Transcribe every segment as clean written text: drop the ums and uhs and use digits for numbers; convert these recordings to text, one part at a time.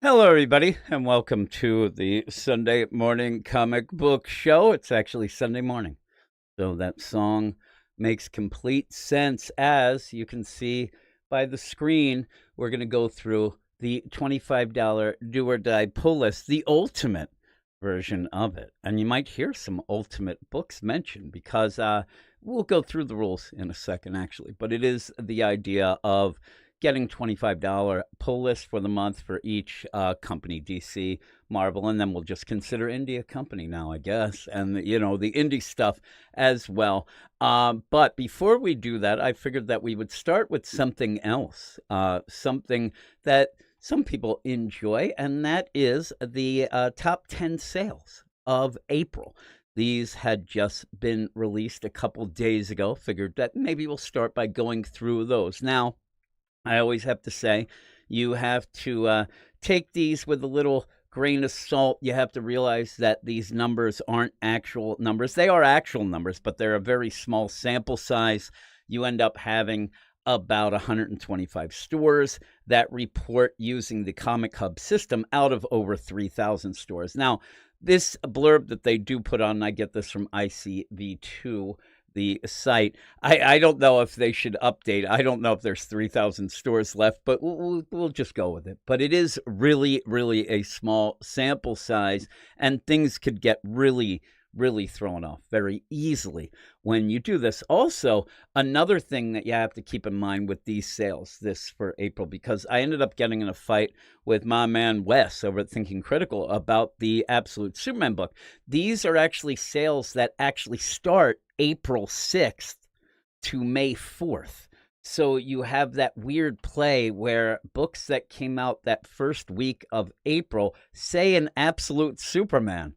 Hello, everybody, and welcome to the Sunday morning comic book show. It's actually Sunday morning, so that song makes complete sense. As you can see by the screen, we're going to go through the $25 do or die pull list, the ultimate version of it. And you might hear some ultimate books mentioned because we'll go through the rules in a second, actually. But it is the idea of getting $25 pull list for the month for each company, DC, Marvel, and then we'll just consider indie a company now, I guess, and you know, the indie stuff as well. But before we do that, I figured that we would start with something else, something that some people enjoy, and that is the top 10 sales of April. These had just been released a couple days ago. Figured that maybe we'll start by going through those. Now, I always have to say, you have to take these with a little grain of salt. You have to realize that these numbers aren't actual numbers. They are actual numbers, but they're a very small sample size. You end up having about 125 stores that report using the Comic Hub system out of over 3,000 stores. Now, this blurb that they do put on, I get this from ICV2, the site. I don't know if they should update. I don't know if there's 3,000 stores left, but we'll just go with it. But it is really, really a small sample size, and things could get really thrown off very easily when you do this. Also, another thing that you have to keep in mind with these sales, this for April, because I ended up getting in a fight with my man Wes over at Thinking Critical about the Absolute Superman book. These are actually sales that actually start April 6th to May 4th. So you have that weird play where books that came out that first week of April, say an Absolute Superman,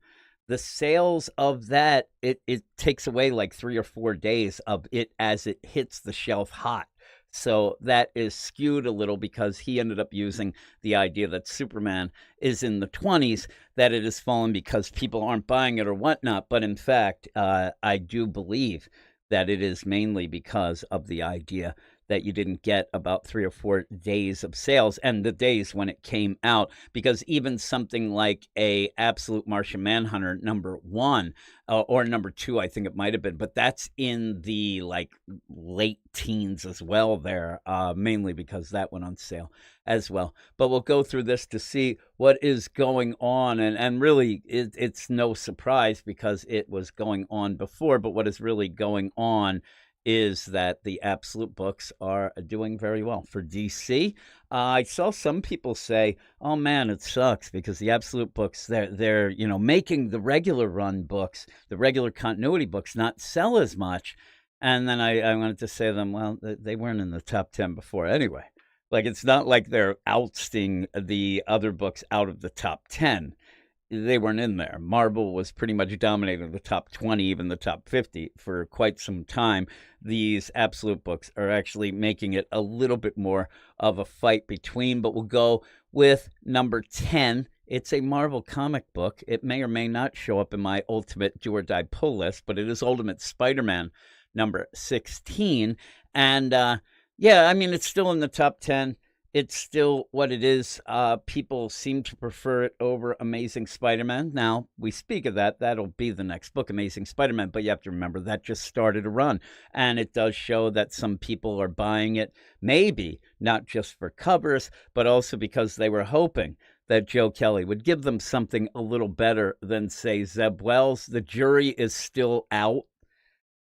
the sales of that, it takes away like 3 or 4 days of it as it hits the shelf hot. So that is skewed a little because he ended up using the idea that Superman is in the 20s, that it has fallen because people aren't buying it or whatnot. But in fact, I do believe that it is mainly because of the idea that you didn't get about 3 or 4 days of sales and the days when it came out, because even something like a Absolute Martian Manhunter #1 or #2, I think it might have been, but that's in the like late teens as well there, mainly because that went on sale as well. But we'll go through this to see what is going on, and really it's no surprise because it was going on before, but what is really going on is that the Absolute books are doing very well for DC. I saw some people say, "Oh man, it sucks because the Absolute books they're making the regular run books, the regular continuity books, not sell as much." And then I wanted to say to them, "Well, they weren't in the top 10 before anyway. Like it's not like they're ousting the other books out of the top 10." They weren't in there. Marvel was pretty much dominating the top 20, even the top 50 for quite some time. These Absolute books are actually making it a little bit more of a fight between, but we'll go with number 10. It's a Marvel comic book. It may or may not show up in my ultimate do or die pull list, but it is Ultimate Spider-Man number 16. And yeah, I mean, it's still in the top 10. It's still what it is. People seem to prefer it over Amazing Spider-Man. Now, we speak of that. That'll be the next book, Amazing Spider-Man. But you have to remember that just started a run. And it does show that some people are buying it, maybe not just for covers, but also because they were hoping that Joe Kelly would give them something a little better than, say, Zeb Wells. The jury is still out.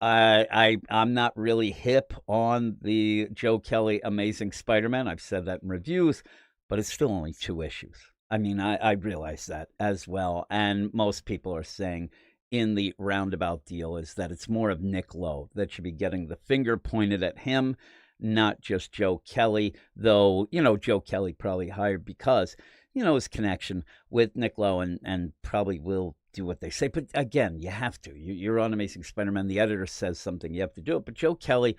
I'm not really hip on the Joe Kelly Amazing Spider-Man. I've said that in reviews, but it's still only 2 issues. I mean, I realize that as well. And most people are saying in the roundabout deal is that it's more of Nick Lowe that should be getting the finger pointed at him, not just Joe Kelly, though, Joe Kelly probably hired because, his connection with Nick Lowe and probably will do what they say. But again, you have to. You're on Amazing Spider-Man. The editor says something, you have to do it. But Joe Kelly,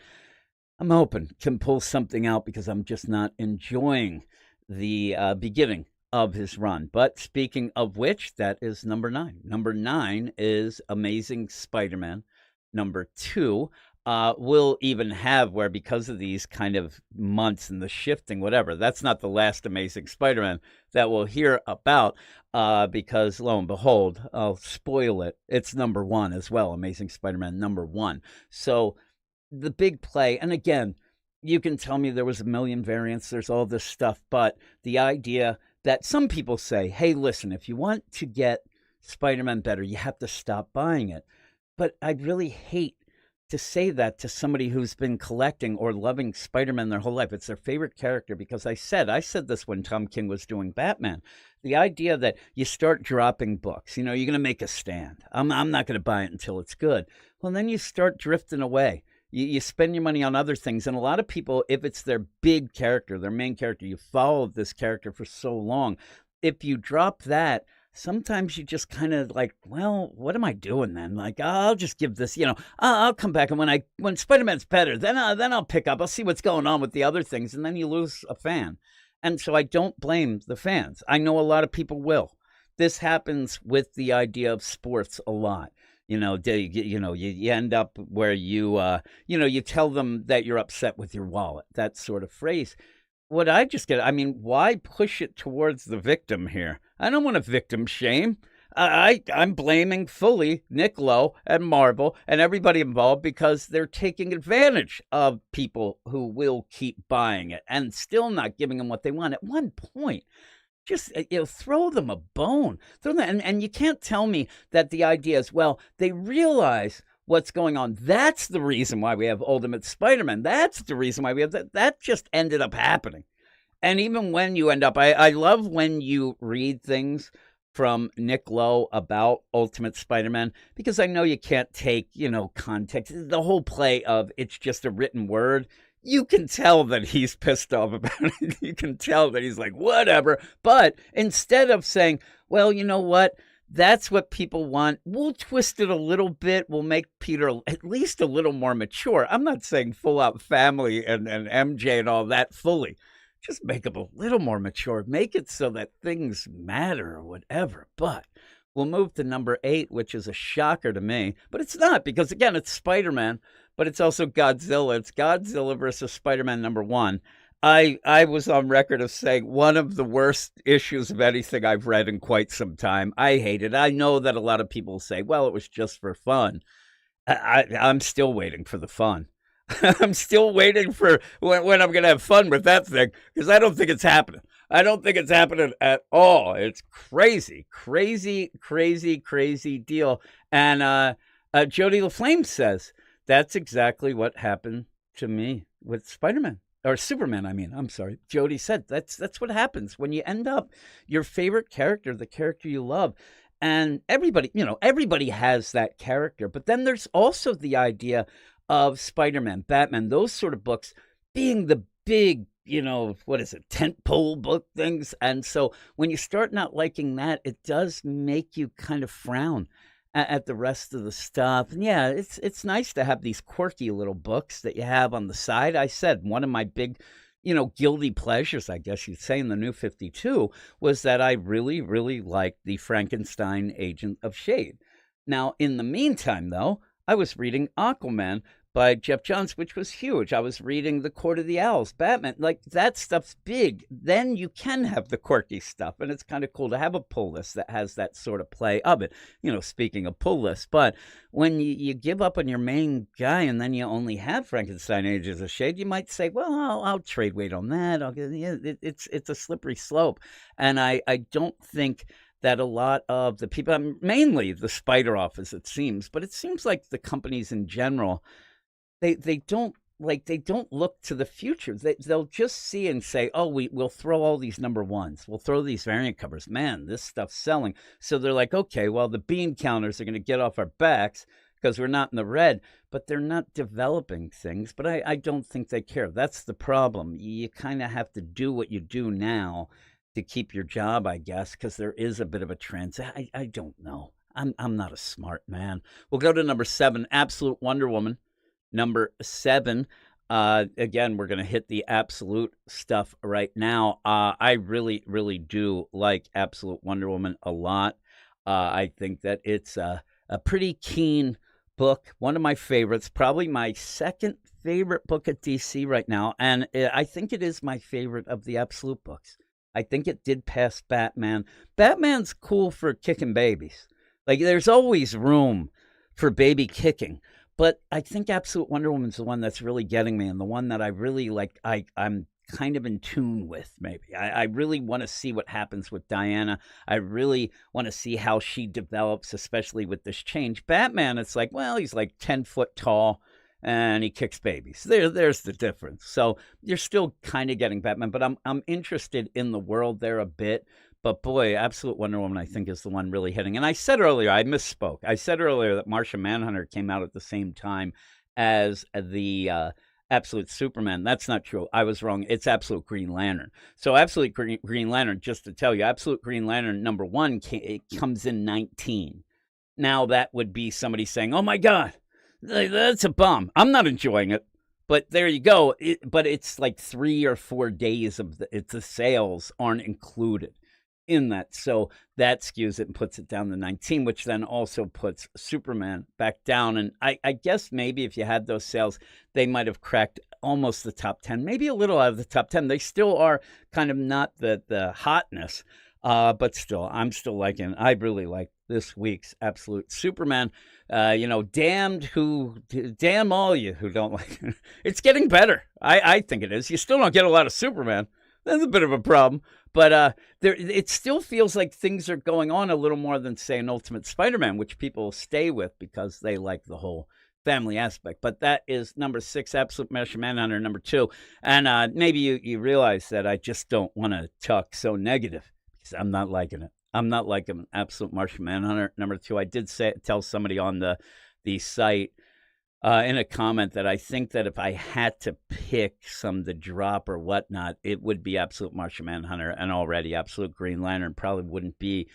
I'm hoping, can pull something out because I'm just not enjoying the beginning of his run. But speaking of which, that is number 9. Number 9 is Amazing Spider-Man. Number 2, will even have where because of these kind of months and the shifting, whatever, that's not the last Amazing Spider-Man that we'll hear about, because lo and behold, I'll spoil it. It's number one as well, Amazing Spider-Man number one. So the big play, and again, you can tell me there was a million variants, there's all this stuff, but the idea that some people say, hey, listen, if you want to get Spider-Man better, you have to stop buying it. But I'd really hate to say that to somebody who's been collecting or loving Spider-Man their whole life. It's their favorite character because I said this when Tom King was doing Batman. The idea that you start dropping books, you're going to make a stand. I'm not going to buy it until it's good. Well, then you start drifting away. You spend your money on other things. And a lot of people, if it's their big character, their main character, you followed this character for so long. If you drop that, sometimes you just kind of like, well, what am I doing then? Like, I'll just give this, I'll come back. And when Spider-Man's better, then I'll pick up. I'll see what's going on with the other things. And then you lose a fan. And so I don't blame the fans. I know a lot of people will. This happens with the idea of sports a lot. You end up where you tell them that you're upset with your wallet, that sort of phrase. What I just get, why push it towards the victim here? I don't want to victim shame. I'm blaming fully Nick Lowe and Marvel and everybody involved because they're taking advantage of people who will keep buying it and still not giving them what they want. At one point, just throw them a bone. And you can't tell me that the idea is, well, they realize what's going on. That's the reason why we have Ultimate Spider-Man. That's the reason why we have that. That just ended up happening. And even when you end up, I love when you read things from Nick Lowe about Ultimate Spider-Man, because I know you can't take, context. The whole play of it's just a written word. You can tell that he's pissed off about it. You can tell that he's like, whatever. But instead of saying, well, you know what? That's what people want. We'll twist it a little bit. We'll make Peter at least a little more mature. I'm not saying full out family and MJ and all that fully. Just make him a little more mature. Make it so that things matter or whatever. But we'll move to number 8, which is a shocker to me. But it's not, because, again, it's Spider-Man. But it's also Godzilla. It's Godzilla versus Spider-Man number 1. I was on record of saying one of the worst issues of anything I've read in quite some time. I hate it. I know that a lot of people say, well, it was just for fun. I'm still waiting for the fun. I'm still waiting for when I'm going to have fun with that thing, because I don't think it's happening. I don't think it's happening at all. It's crazy, crazy, crazy, crazy deal. And Jody LaFlame says, that's exactly what happened to me with Spider-Man. Or Superman, I'm sorry. Jody said that's what happens when you end up your favorite character, the character you love. And everybody has that character. But then there's also the idea of Spider-Man, Batman, those sort of books being the big, tentpole book things. And so when you start not liking that, it does make you kind of frown at the rest of the stuff. And yeah, it's nice to have these quirky little books that you have on the side. I said one of my big, guilty pleasures, I guess you'd say, in the New 52 was that I really, really liked the Frankenstein Agent of Shade. Now, in the meantime, though, I was reading Aquaman by Jeff Johns, which was huge. I was reading The Court of the Owls, Batman. Like, that stuff's big. Then you can have the quirky stuff, and it's kind of cool to have a pull list that has that sort of play of it. Speaking of pull lists. But when you give up on your main guy and then you only have Frankenstein Agents of Shade, you might say, well, I'll trade weight on that. It's a slippery slope. And I don't think that a lot of the people, mainly the Spider Office, it seems, but it seems like the companies in general, they don't look to the future. They'll just see and say, oh, we'll throw all these number ones. We'll throw these variant covers. Man, this stuff's selling. So they're like, okay, well, the bean counters are going to get off our backs because we're not in the red, but they're not developing things. But I don't think they care. That's the problem. You kind of have to do what you do now to keep your job, I guess, because there is a bit of a trend. I don't know. I'm not a smart man. We'll go to number 7, Absolute Wonder Woman. Number 7, again, we're going to hit the Absolute stuff right now. I really, really do like Absolute Wonder Woman a lot. I think that it's a pretty keen book, one of my favorites, probably my second favorite book at DC right now, and I think it is my favorite of the Absolute books. I think it did pass Batman. Batman's cool for kicking babies. Like, there's always room for baby kicking. But I think Absolute Wonder Woman's the one that's really getting me, and the one that I really like, I'm kind of in tune with, maybe. I really want to see what happens with Diana. I really want to see how she develops, especially with this change. Batman, it's like, well, he's like 10 foot tall, and he kicks babies. There's the difference. So you're still kind of getting Batman, but I'm interested in the world there a bit. But boy, Absolute Wonder Woman, I think, is the one really hitting. And I said earlier, I misspoke. I said earlier that Martian Manhunter came out at the same time as the Absolute Superman. That's not true. I was wrong. It's Absolute Green Lantern. So Absolute Green Lantern, just to tell you, Absolute Green Lantern #1, it comes in 19. Now that would be somebody saying, oh my God, that's a bomb. I'm not enjoying it. But there you go. But it's like 3 or 4 days of the sales aren't included in that. So that skews it and puts it down to 19, which then also puts Superman back down. And I guess maybe if you had those sales, they might have cracked almost the top 10, maybe a little out of the top 10. They still are kind of not the hotness, but still, I'm still liking. I really like this week's Absolute Superman. Damn all you who don't like it. It's getting better. I think it is. You still don't get a lot of Superman. That's a bit of a problem. But it still feels like things are going on a little more than, say, an Ultimate Spider-Man, which people stay with because they like the whole family aspect. But that is #6, Absolute Martian Manhunter, #2. And maybe you realize that I just don't want to talk so negative because I'm not liking it. I'm not liking Absolute Martian Manhunter, #2. I did tell somebody on the site in a comment that I think that if I had to pick some to drop or whatnot, it would be Absolute Martian Manhunter, and already Absolute Green Lantern probably wouldn't be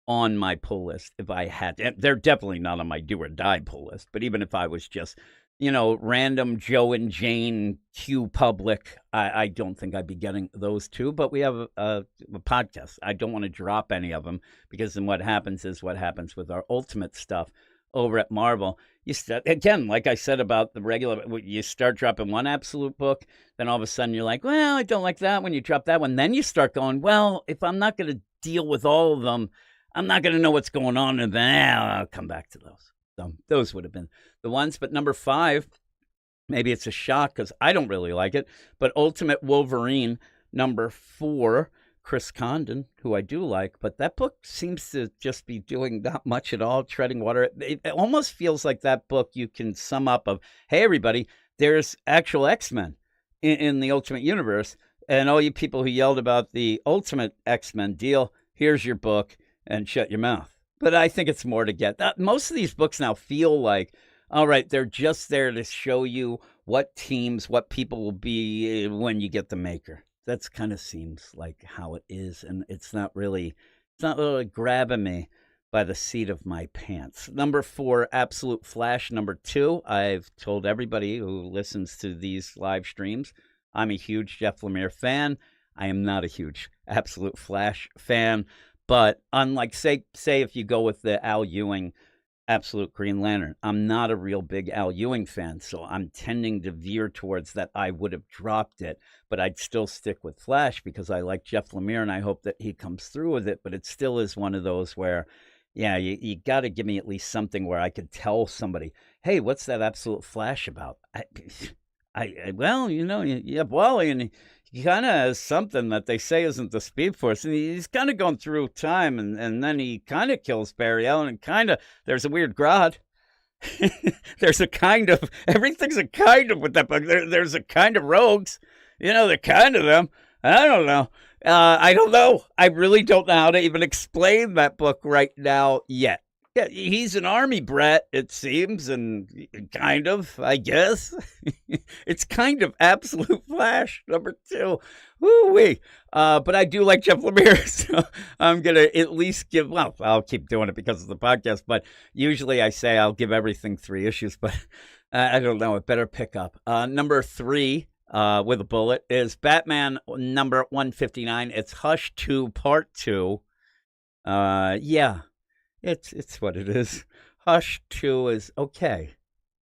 on my pull list if I had to. They're definitely not on my do or die pull list, but even if I was just, random Joe and Jane Q public, I don't think I'd be getting those two. But we have a podcast. I don't want to drop any of them because then what happens is what happens with our Ultimate stuff over at Marvel. You start, again, like I said about the regular, you start dropping one Absolute book, then all of a sudden you're like, well, I don't like that when you drop that one. Then you start going, well, if I'm not going to deal with all of them, I'm not going to know what's going on, and then I'll come back to those. So those would have been the ones. But #5, maybe it's a shock because I don't really like it, but Ultimate Wolverine, #4, Chris Condon, who I do like, but that book seems to just be doing not much at all, treading water. It almost feels like that book you can sum up of, hey, everybody, there's actual X-Men in the Ultimate Universe, and all you people who yelled about the Ultimate X-Men deal, here's your book, and shut your mouth. But I think it's more to get. Most of these books now feel like, all right, they're just there to show you what teams, what people will be when you get the maker. That's kind of seems like how it is, and it's not really grabbing me by the seat of my pants. #4, Absolute Flash, #2. I've told everybody who listens to these live streams, I'm a huge Jeff Lemire fan. I am not a huge Absolute Flash fan, but unlike, say if you go with the Al Ewing Absolute Green Lantern, I'm not a real big Al Ewing fan, so I'm tending to veer towards that. I would have dropped it, but I'd still stick with Flash because I like Jeff Lemire and I hope that he comes through with it. But it still is one of those where, yeah, you got to give me at least something where I could tell somebody, hey, what's that Absolute Flash about? Well, you have Wally, and he kind of has something that they say isn't the Speed Force, and he's kind of going through time, and then he kind of kills Barry Allen, and there's a weird Grodd. There's a kind of, everything's a kind of with that book. There's a kind of rogues, they're kind of them. I don't know. I don't know. I really don't know how to even explain that book right now yet. Yeah, he's an army brat, it seems, and kind of, I guess. It's kind of Absolute Flash, #2. Woo-wee. But I do like Jeff Lemire, so I'm going to at least I'll keep doing it because of the podcast, but usually I say I'll give everything 3 issues, but I don't know. It better pick up. #3, with a bullet, is Batman #159. It's Hush 2 Part 2. Yeah. It's what it is. Hush 2 is okay.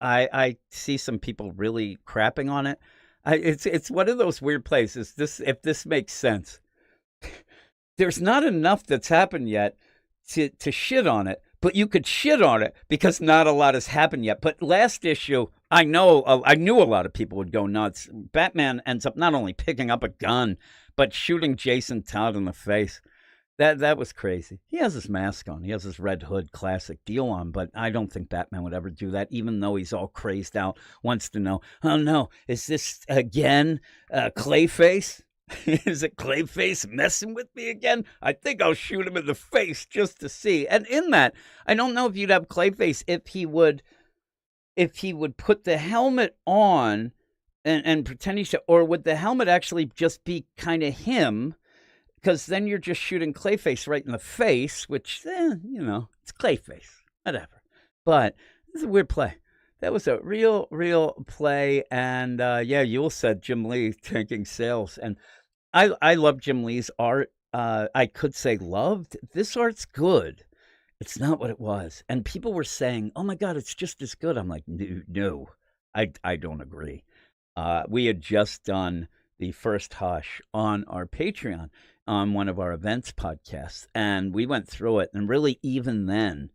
I see some people really crapping on it. It's one of those weird places. If this makes sense, there's not enough that's happened yet to shit on it, but you could shit on it because not a lot has happened yet. But last issue, I knew a lot of people would go nuts. Batman ends up not only picking up a gun, but shooting Jason Todd in the face. That was crazy. He has his mask on. He has his Red Hood classic deal on, but I don't think Batman would ever do that, even though he's all crazed out, wants to know, oh no, is this again Clayface? Is it Clayface messing with me again? I think I'll shoot him in the face just to see. And in that, I don't know if you'd have Clayface if he would put the helmet on and pretend he's, or would the helmet actually just be kind of him? Because then you're just shooting Clayface right in the face, which, it's Clayface, whatever. But this is a weird play. That was a real play. And Yule said Jim Lee tanking sales. And I love Jim Lee's art. I could say loved. This art's good. It's not what it was. And people were saying, oh my God, it's just as good. I'm like, no, I don't agree. We had just done the first Hush on our Patreon on one of our events podcasts, and we went through it, and really even then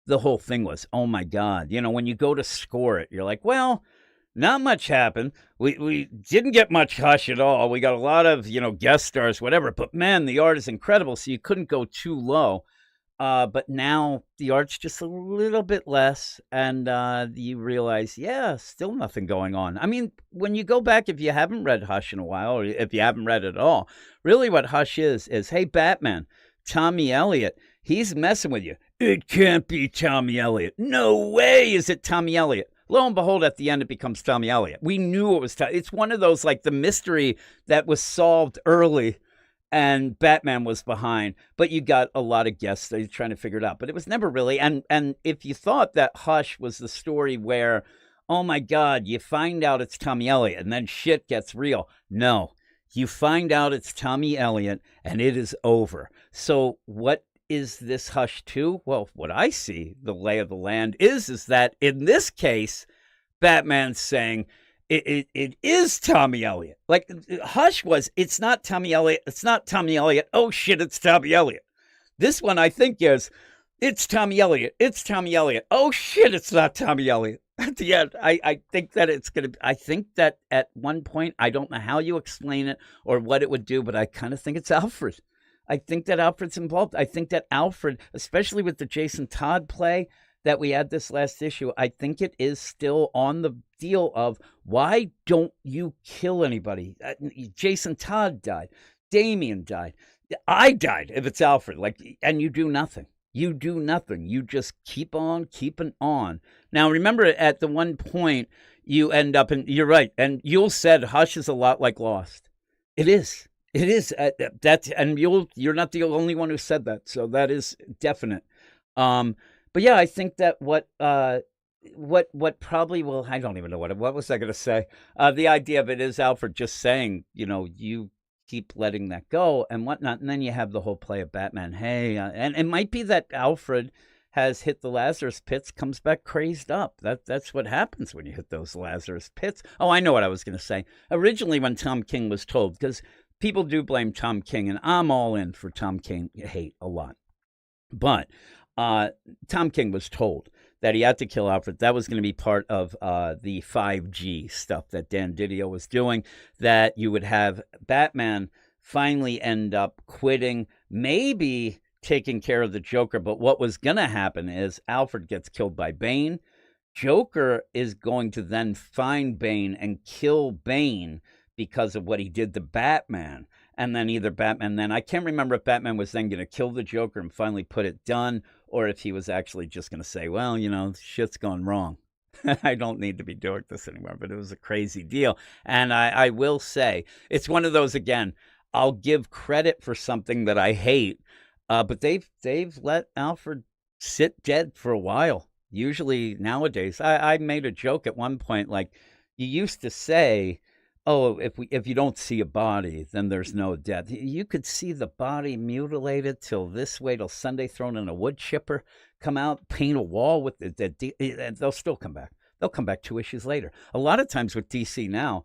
the whole thing was, oh my God, when you go to score it, you're like, well, not much happened. We didn't get much Hush at all. We got a lot of guest stars, whatever, but man, the art is incredible, so you couldn't go too low. But now the art's just a little bit less, and you realize, still nothing going on. I mean, when you go back, if you haven't read Hush in a while, or if you haven't read it at all, really what Hush is, hey, Batman, Tommy Elliott, he's messing with you. It can't be Tommy Elliott. No way is it Tommy Elliott. Lo and behold, at the end, it becomes Tommy Elliott. We knew it was Tommy. It's one of those, like the mystery that was solved early, and Batman was behind, but you got a lot of guests that you're trying to figure it out. But it was never really, and if you thought that Hush was the story where, oh my God, you find out it's Tommy Elliott and then shit gets real. No, you find out it's Tommy Elliott and it is over. So what is this Hush 2? Well, what I see, the lay of the land is that in this case, Batman's saying, It is Tommy Elliott. Like Hush was, it's not Tommy Elliott. It's not Tommy Elliott. Oh shit, it's Tommy Elliott. This one I think is, it's Tommy Elliott. It's Tommy Elliott. Oh shit, it's not Tommy Elliott. At the end, I think that it's going to, I think that at one point, I don't know how you explain it or what it would do, but I kind of think it's Alfred. I think that Alfred's involved. I think that Alfred, especially with the Jason Todd play that we had this last issue, I think it is still on the deal of, why don't you kill anybody? Jason Todd died. Damian died. I died if it's Alfred. And you do nothing. You do nothing. You just keep on keeping on. Now, remember, at the one point, you end up in, you're right, and Yule said Hush is a lot like Lost. It is. It is. And you're not the only one who said that, so that is definite. But yeah, I think that what probably will, I don't even know what was I going to say? The idea of it is Alfred just saying, you keep letting that go and whatnot. And then you have the whole play of Batman. Hey, and it might be that Alfred has hit the Lazarus pits, comes back crazed up. That's what happens when you hit those Lazarus pits. Oh, I know what I was going to say. Originally, when Tom King was told, because people do blame Tom King, and I'm all in for Tom King hate a lot. But Tom King was told that he had to kill Alfred. That was going to be part of the 5G stuff that Dan Didio was doing, that you would have Batman finally end up quitting, maybe taking care of the Joker. But what was going to happen is Alfred gets killed by Bane. Joker is going to then find Bane and kill Bane because of what he did to Batman. And then either Batman, then I can't remember if Batman was then going to kill the Joker and finally put it done, or if he was actually just going to say, well, shit's gone wrong. I don't need to be doing this anymore. But it was a crazy deal. And I will say, it's one of those, again, I'll give credit for something that I hate, but they've let Alfred sit dead for a while. Usually nowadays, I made a joke at one point, like, you used to say, oh, if you don't see a body, then there's no death. You could see the body mutilated till Sunday, thrown in a wood chipper, come out, paint a wall with they'll still come back. they'll come back 2 issues later. A lot of times with DC now,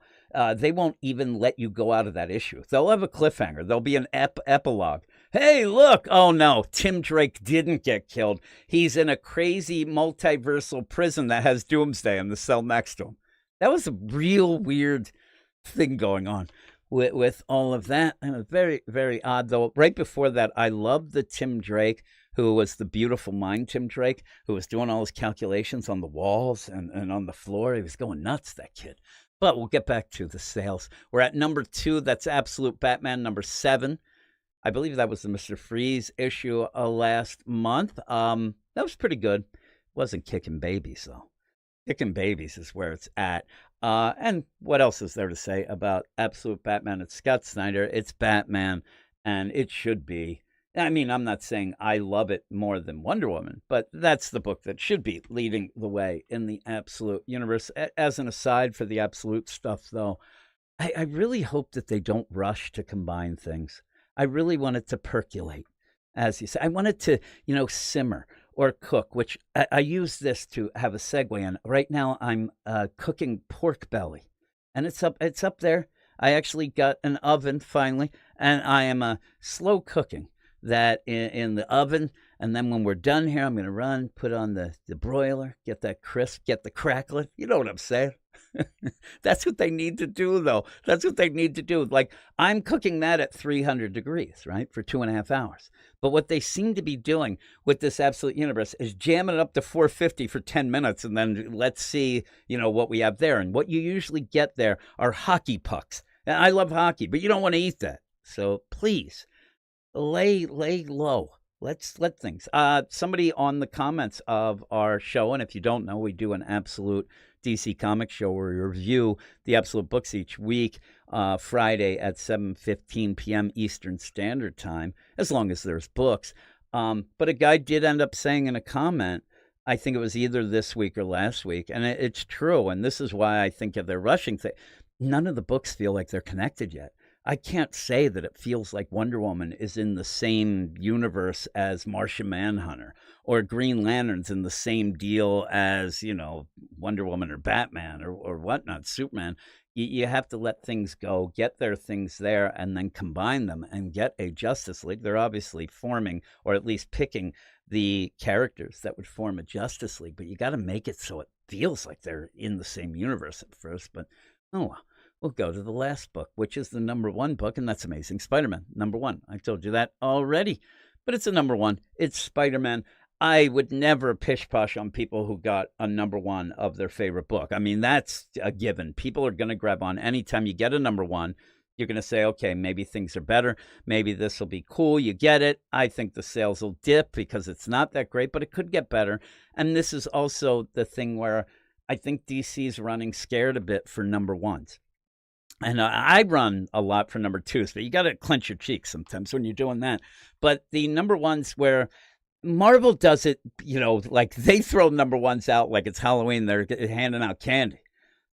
they won't even let you go out of that issue. They'll have a cliffhanger. There'll be an epilogue. Hey, look! Oh no, Tim Drake didn't get killed. He's in a crazy multiversal prison that has Doomsday in the cell next to him. That was a real weird thing going on with all of that. And it was very, very odd, though. Right before that, I loved the Tim Drake, who was the Beautiful Mind Tim Drake, who was doing all his calculations on the walls and on the floor. He was going nuts, that kid. But we'll get back to the sales. We're at number 2. That's Absolute Batman number 7. I believe that was the Mr. Freeze issue last month. That was pretty good. Wasn't kicking babies, though. Kicking babies is where it's at. And what else is there to say about Absolute Batman? It's Scott Snyder. It's Batman, and it should be. I mean, I'm not saying I love it more than Wonder Woman, but that's the book that should be leading the way in the Absolute universe. As an aside for the Absolute stuff, though, I really hope that they don't rush to combine things. I really want it to percolate, as you say. I want it to, simmer or cook, which I use this to have a segue in. Right now, I'm cooking pork belly, and it's up there. I actually got an oven finally, and I am slow cooking that in the oven, and then when we're done here, I'm going to run, put on the broiler, get that crisp, get the crackling. You know what I'm saying? That's what they need to do, though. That's what they need to do. Like, I'm cooking that at 300 degrees, right, for 2.5 hours. But what they seem to be doing with this Absolute universe is jamming it up to 450 for 10 minutes, and then let's see, what we have there. And what you usually get there are hockey pucks. And I love hockey, but you don't want to eat that. So please, lay low. Let's let things. Somebody on the comments of our show, and if you don't know, we do an Absolute DC Comics show where we review the Absolute books each week, Friday at 7:15 p.m. Eastern Standard Time, as long as there's books. But a guy did end up saying in a comment, I think it was either this week or last week, and it's true, and this is why I think they're rushing things. None of the books feel like they're connected yet. I can't say that it feels like Wonder Woman is in the same universe as Martian Manhunter, or Green Lantern's in the same deal as, Wonder Woman or Batman or whatnot, Superman. You have to let things go, get their things there, and then combine them and get a Justice League. They're obviously forming, or at least picking, the characters that would form a Justice League, but you got to make it so it feels like they're in the same universe at first. But, oh well. We'll go to the last book, which is the number 1 book, and that's Amazing Spider-Man, number 1. I told you that already, but it's a number 1. It's Spider-Man. I would never pish-posh on people who got a number 1 of their favorite book. I mean, that's a given. People are going to grab on. Anytime you get a number 1, you're going to say, okay, maybe things are better. Maybe this will be cool. You get it. I think the sales will dip because it's not that great, but it could get better. And this is also the thing where I think DC is running scared a bit for number 1s. And I run a lot for number 2s, but you got to clench your cheeks sometimes when you're doing that. But the number 1s where Marvel does it, like they throw number 1s out like it's Halloween. They're handing out candy,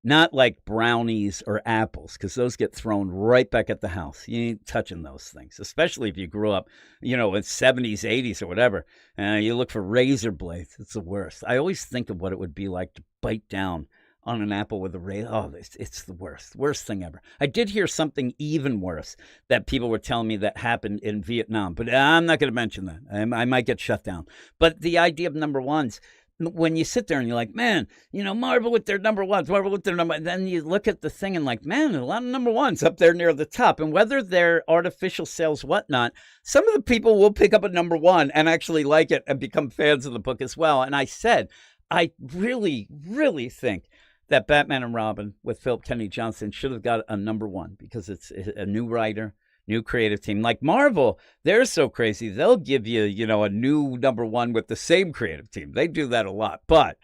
not like brownies or apples, because those get thrown right back at the house. You ain't touching those things, especially if you grew up, in 70s, 80s or whatever. You look for razor blades. It's the worst. I always think of what it would be like to bite down on an apple with a razor. Oh, it's the worst thing ever. I did hear something even worse that people were telling me that happened in Vietnam, but I'm not going to mention that. I might get shut down. But the idea of number 1s, when you sit there and you're like, man, Marvel with their number 1s, Marvel with their number, then you look at the thing and like, man, a lot of number 1s up there near the top. And whether they're artificial sales, whatnot, some of the people will pick up a number 1 and actually like it and become fans of the book as well. And I said, I really, really think that Batman and Robin with Philip Kennedy Johnson should have got a number 1 because it's a new writer, new creative team. Like Marvel, they're so crazy. They'll give you, a new number 1 with the same creative team. They do that a lot. But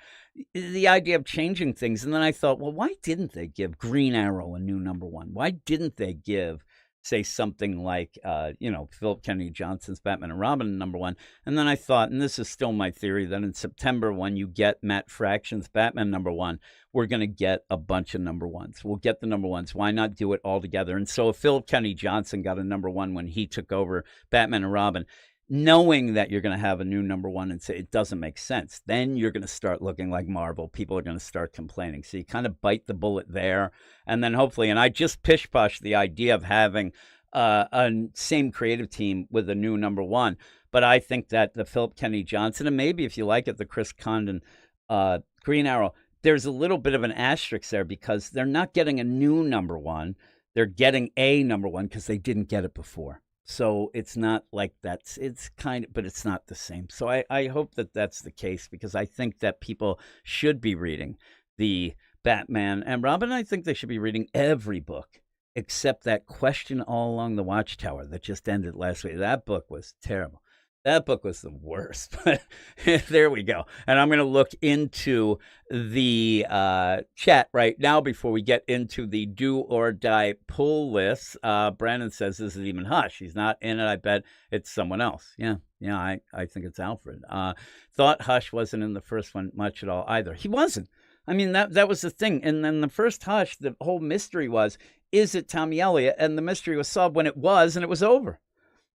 the idea of changing things. And then I thought, well, why didn't they give Green Arrow a new number 1? Why didn't they give, say, something like, Philip Kennedy Johnson's Batman and Robin number 1? And then I thought, and this is still my theory, that in September, when you get Matt Fraction's Batman number 1, we're going to get a bunch of number 1s. We'll get the number 1s. Why not do it all together? And so if Philip Kennedy Johnson got a number 1 when he took over Batman and Robin, knowing that you're going to have a new number one and say it doesn't make sense, then you're going to start looking like Marvel. People are going to start complaining. So you kind of bite the bullet there, and then hopefully, and I just pish-posh the idea of having a same creative team with a new number one. But I think that the Philip Kennedy Johnson, and maybe if you like it, the Chris Condon Green Arrow, there's a little bit of an asterisk there because they're not getting a new number one. They're getting a number one because they didn't get it before. So it's not like that's, it's kind of, but it's not the same. So I hope that that's the case because I think that people should be reading the Batman and Robin. I think they should be reading every book except that Question All Along the Watchtower that just ended last week. That book was terrible. That book was the worst, but there we go. And I'm going to look into the chat right now before we get into the do or die pull list. Brandon says this is even Hush. He's not in it. I bet it's someone else. Yeah, I think it's Alfred. Thought Hush wasn't in the first one much at all either. He wasn't. I mean, that was the thing. And then the first Hush, the whole mystery was, is it Tommy Elliott? And the mystery was solved when it was, and it was over.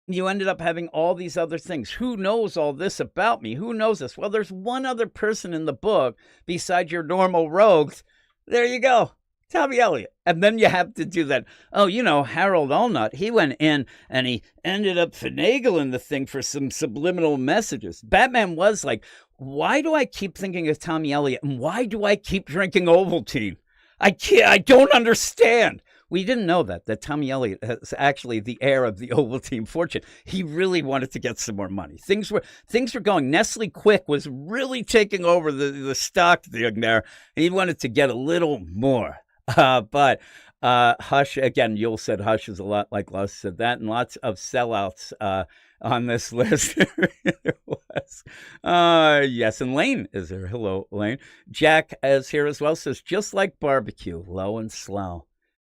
You ended up having all these other things. Who knows all this about me? Who knows this? Well, there's one other person in the book besides your normal rogues. There you go. Tommy Elliott. And then you have to do that. Oh, Harold Allnut, he went in and he ended up finagling the thing for some subliminal messages. Batman was like, why do I keep thinking of Tommy Elliott? And why do I keep drinking Ovaltine? I don't understand. We didn't know that Tommy Elliott is actually the heir of the Ovaltine fortune. He really wanted to get some more money. Things were going. Nestle Quick was really taking over the stock thing there. He wanted to get a little more. But Hush, again, Yule said Hush is a lot like Luz said that, and lots of sellouts on this list. There was. Yes, and Lane is there. Hello, Lane. Jack is here as well, says, just like barbecue, low and slow.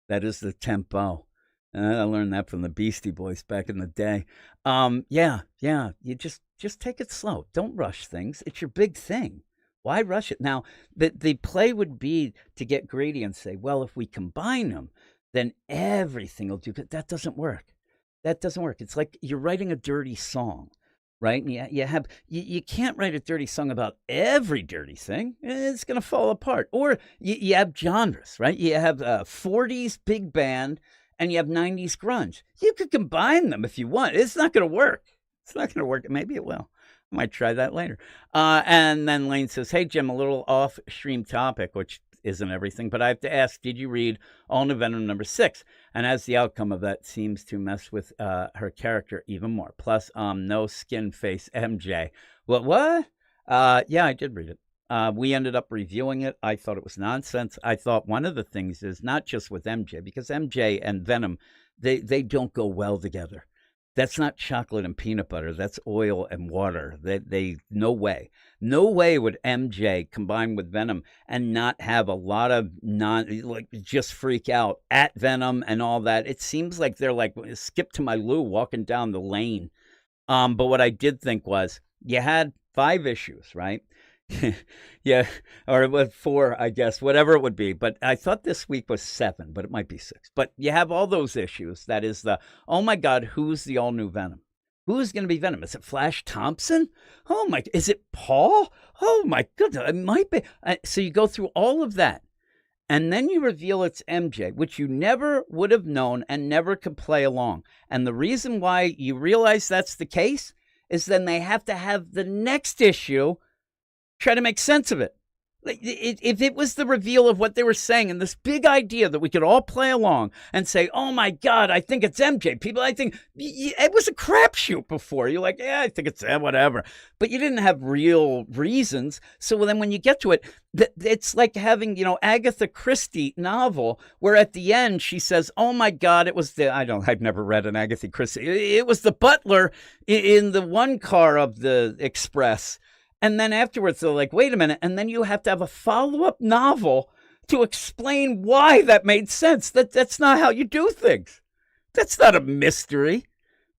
That is the tempo. I learned that from the Beastie Boys back in the day. Yeah. You just take it slow. Don't rush things. It's your big thing. Why rush it? Now, the play would be to get greedy and say, well, if we combine them, then everything will do good. That doesn't work. It's like you're writing a dirty song, right? And you can't write a dirty song about every dirty thing. It's going to fall apart. Or you have genres, right? You have 40s big band and you have 90s grunge. You could combine them if you want. It's not going to work. Maybe it will. I might try that later. And then Lane says, hey, Jim, a little off-stream topic, which isn't everything, but I have to ask, did you read All New Venom number 6? And as the outcome of that seems to mess with her character even more. Plus, no skin face MJ. What? Yeah, I did read it. We ended up reviewing it. I thought it was nonsense. I thought one of the things is not just with MJ, because MJ and Venom, they don't go well together. That's not chocolate and peanut butter. That's oil and water. They no way would MJ combine with Venom and not have a lot of just freak out at Venom and all that. It seems like they're like Skip to my Lou walking down the lane. But what I did think was you had 5 issues, right? Yeah, or it was 4, I guess, whatever it would be. But I thought this week was 7, but it might be 6. But you have all those issues. That is oh my God, who's the all new Venom? Who's going to be Venom? Is it Flash Thompson? Oh my, is it Paul? Oh my goodness, it might be. So you go through all of that. And then you reveal it's MJ, which you never would have known and never could play along. And the reason why you realize that's the case is then they have to have the next issue try to make sense of it. If it was the reveal of what they were saying and this big idea that we could all play along and say, oh my God, I think it's MJ. People, I think it was a crapshoot before. You're like, yeah, I think it's whatever. But you didn't have real reasons. So then when you get to it, it's like having, Agatha Christie novel where at the end she says, oh my God, it was I've never read an Agatha Christie. It was the butler in the one car of the express. And then afterwards, they're like, wait a minute. And then you have to have a follow-up novel to explain why that made sense. That's not how you do things. That's not a mystery.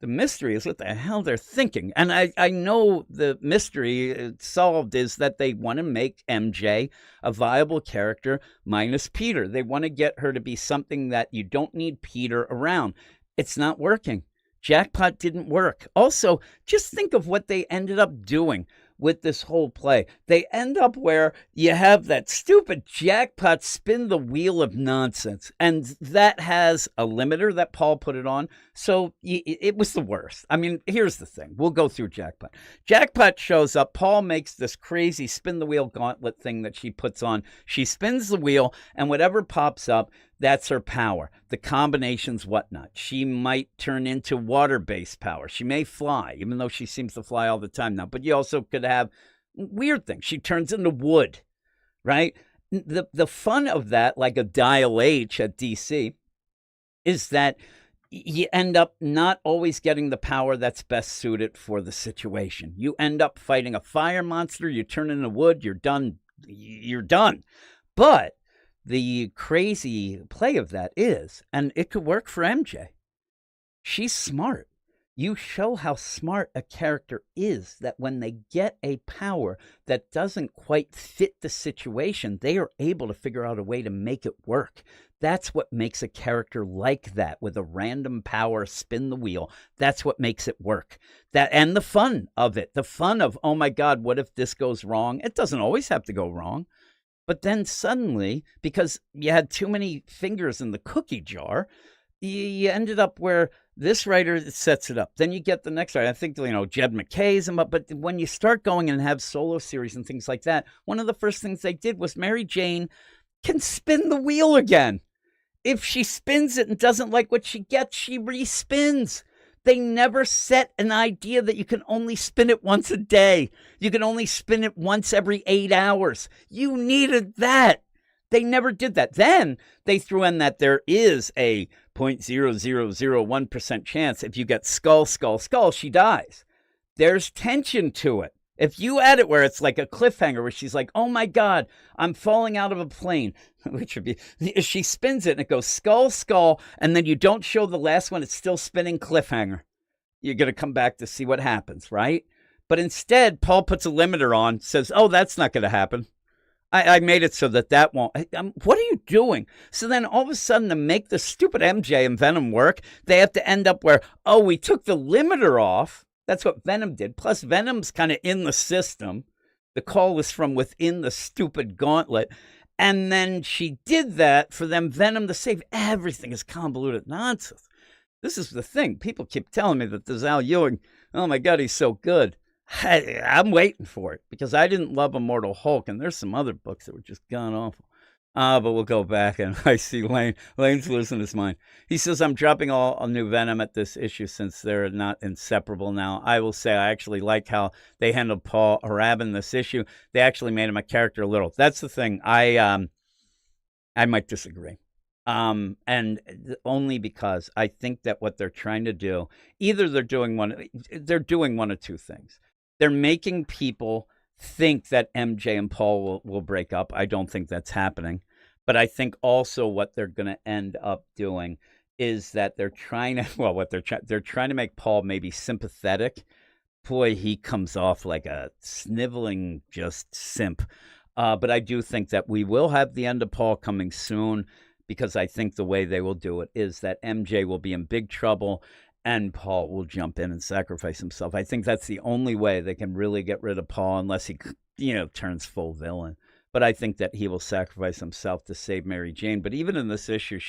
The mystery is what the hell they're thinking. And I know the mystery solved is that they want to make MJ a viable character minus Peter. They want to get her to be something that you don't need Peter around. It's not working. Jackpot didn't work. Also, just think of what they ended up doing with this whole play. They end up where you have that stupid Jackpot spin the wheel of nonsense, and that has a limiter that Paul put it on. So it was the worst. I mean, here's the thing. We'll go through Jackpot. Jackpot shows up. Paul makes this crazy spin the wheel gauntlet thing that she puts on. She spins the wheel, and whatever pops up, that's her power. The combinations, whatnot. She might turn into water-based power. She may fly, even though she seems to fly all the time now. But you also could have weird things. She turns into wood, right? The fun of that, like a Dial H at DC, is that you end up not always getting the power that's best suited for the situation. You end up fighting a fire monster. You turn into wood. You're done. You're done. But the crazy play of that is, and it could work for MJ, she's smart. You show how smart a character is, that when they get a power that doesn't quite fit the situation, they are able to figure out a way to make it work. That's what makes a character like that, with a random power, spin the wheel. That's what makes it work. That, and the fun of it, the fun of, oh my God, what if this goes wrong? It doesn't always have to go wrong. But then suddenly, because you had too many fingers in the cookie jar, you ended up where this writer sets it up. Then you get the next writer. I think, Jed McKay's him up. But when you start going and have solo series and things like that, one of the first things they did was Mary Jane can spin the wheel again. If she spins it and doesn't like what she gets, she respins. They never set an idea that you can only spin it once a day. You can only spin it once every 8 hours. You needed that. They never did that. Then they threw in that there is a 0.0001% chance if you get skull, she dies. There's tension to it. If you add it where it's like a cliffhanger where she's like, oh my God, I'm falling out of a plane, which would be, she spins it and it goes skull, and then you don't show the last one, it's still spinning cliffhanger. You're going to come back to see what happens, right? But instead, Paul puts a limiter on, says, oh, that's not going to happen. I made it so that won't. What are you doing? So then all of a sudden, to make the stupid MJ and Venom work, they have to end up where, oh, we took the limiter off. That's what Venom did. Plus, Venom's kind of in the system. The call was from within the stupid gauntlet. And then she did that for them, Venom to save. Everything is convoluted nonsense. This is the thing. People keep telling me that there's Al Ewing. Oh, my God, he's so good. I'm waiting for it because I didn't love Immortal Hulk. And there's some other books that were just gone awful. But we'll go back, and I see Lane. Lane's losing his mind. He says, I'm dropping all new Venom at this issue since they're not inseparable now. I will say I actually like how they handled Paul Harab in this issue. They actually made him a character a little. That's the thing. I might disagree. And only because I think that what they're trying to do, either they're doing one of two things. They're making people think that MJ and Paul will break up. I don't think that's happening. But I think also what they're going to end up doing is that they're trying to, they're trying to make Paul maybe sympathetic. Boy, he comes off like a sniveling just simp. But I do think that we will have the end of Paul coming soon, because I think the way they will do it is that MJ will be in big trouble and Paul will jump in and sacrifice himself. I think that's the only way they can really get rid of Paul, unless he, turns full villain. But I think that he will sacrifice himself to save Mary Jane. But even in this issue,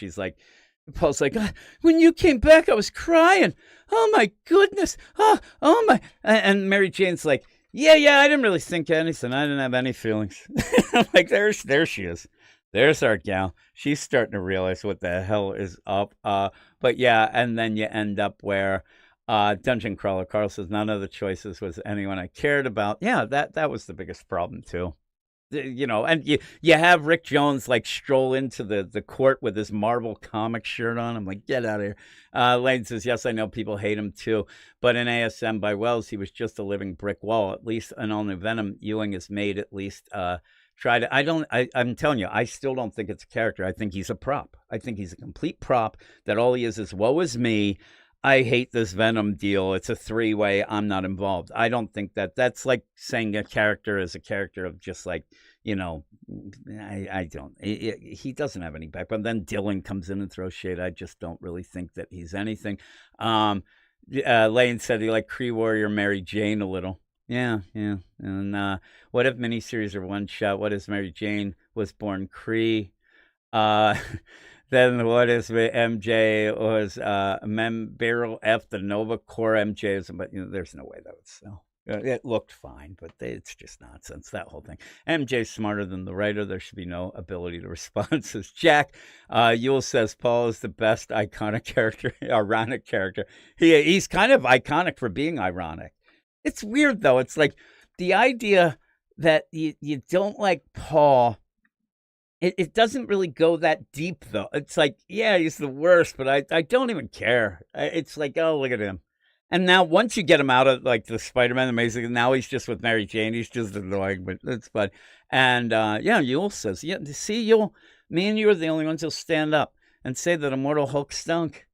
Paul's like, when you came back, I was crying. Oh, my goodness. Oh my. And Mary Jane's like, yeah, I didn't really think anything. I didn't have any feelings. I'm like, there she is. There's our gal. She's starting to realize what the hell is up. But yeah, and then you end up where Dungeon Crawler Carl says, none of the choices was anyone I cared about. Yeah, that was the biggest problem too. And you have Rick Jones like stroll into the court with his Marvel comic shirt on. I'm like, get out of here. Lane says, yes, I know people hate him too, but in ASM by Wells, he was just a living brick wall. At least in All New Venom, Ewing has made at least I'm telling you, I still don't think it's a character. I think he's a prop. I think he's a complete prop, that all he is woe is me. I hate this Venom deal. It's a three-way. I'm not involved. I don't think that's like saying a character is a character of just like, I don't. He doesn't have any background. Then Dylan comes in and throws shade. I just don't really think that he's anything. Lane said he liked Kree Warrior Mary Jane a little. Yeah, yeah. And what if miniseries or one shot? What if Mary Jane was born Kree? Uh, then what is MJ was Barrel F the Nova Core MJ is, but there's no way that would sell. It looked fine, but it's just nonsense, that whole thing. MJ's smarter than the writer. There should be no ability to respond, says Jack. Yule says Paul is the best iconic character, ironic character. He's kind of iconic for being ironic. It's weird, though. It's like the idea that you don't like Paul. It doesn't really go that deep, though. It's like, yeah, he's the worst, but I don't even care. It's like, oh, look at him. And now once you get him out of like the Spider-Man Amazing, now he's just with Mary Jane. He's just annoying, but it's fun. And yeah, Yule says, yeah, see, Yule, me and you are the only ones who'll stand up and say that Immortal Hulk stunk.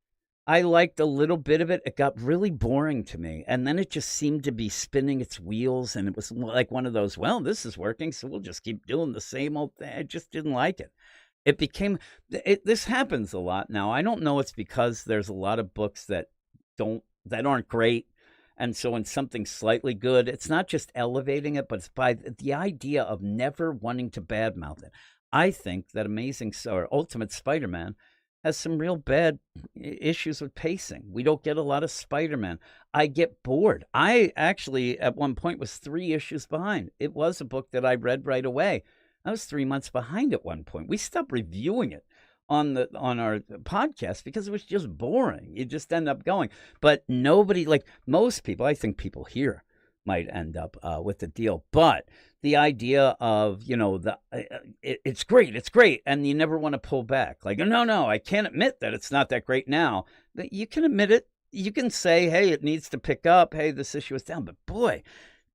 I liked a little bit of it. It got really boring to me. And then it just seemed to be spinning its wheels. And it was like one of those, well, this is working, so we'll just keep doing the same old thing. I just didn't like it. It became, this happens a lot now. I don't know it's because there's a lot of books that aren't great. And so when something's slightly good, it's not just elevating it, but it's by the idea of never wanting to badmouth it. I think that Ultimate Spider-Man has some real bad issues with pacing. We don't get a lot of Spider-Man. I get bored. I actually, at one point, was 3 issues behind. It was a book that I read right away. I was 3 months behind at one point. We stopped reviewing it on our podcast because it was just boring. You just end up going. But nobody, like most people, I think people here might end up with the deal. But the idea of, it's great, and you never want to pull back. Like, no, I can't admit that it's not that great now. But you can admit it. You can say, hey, it needs to pick up. Hey, this issue is down. But boy,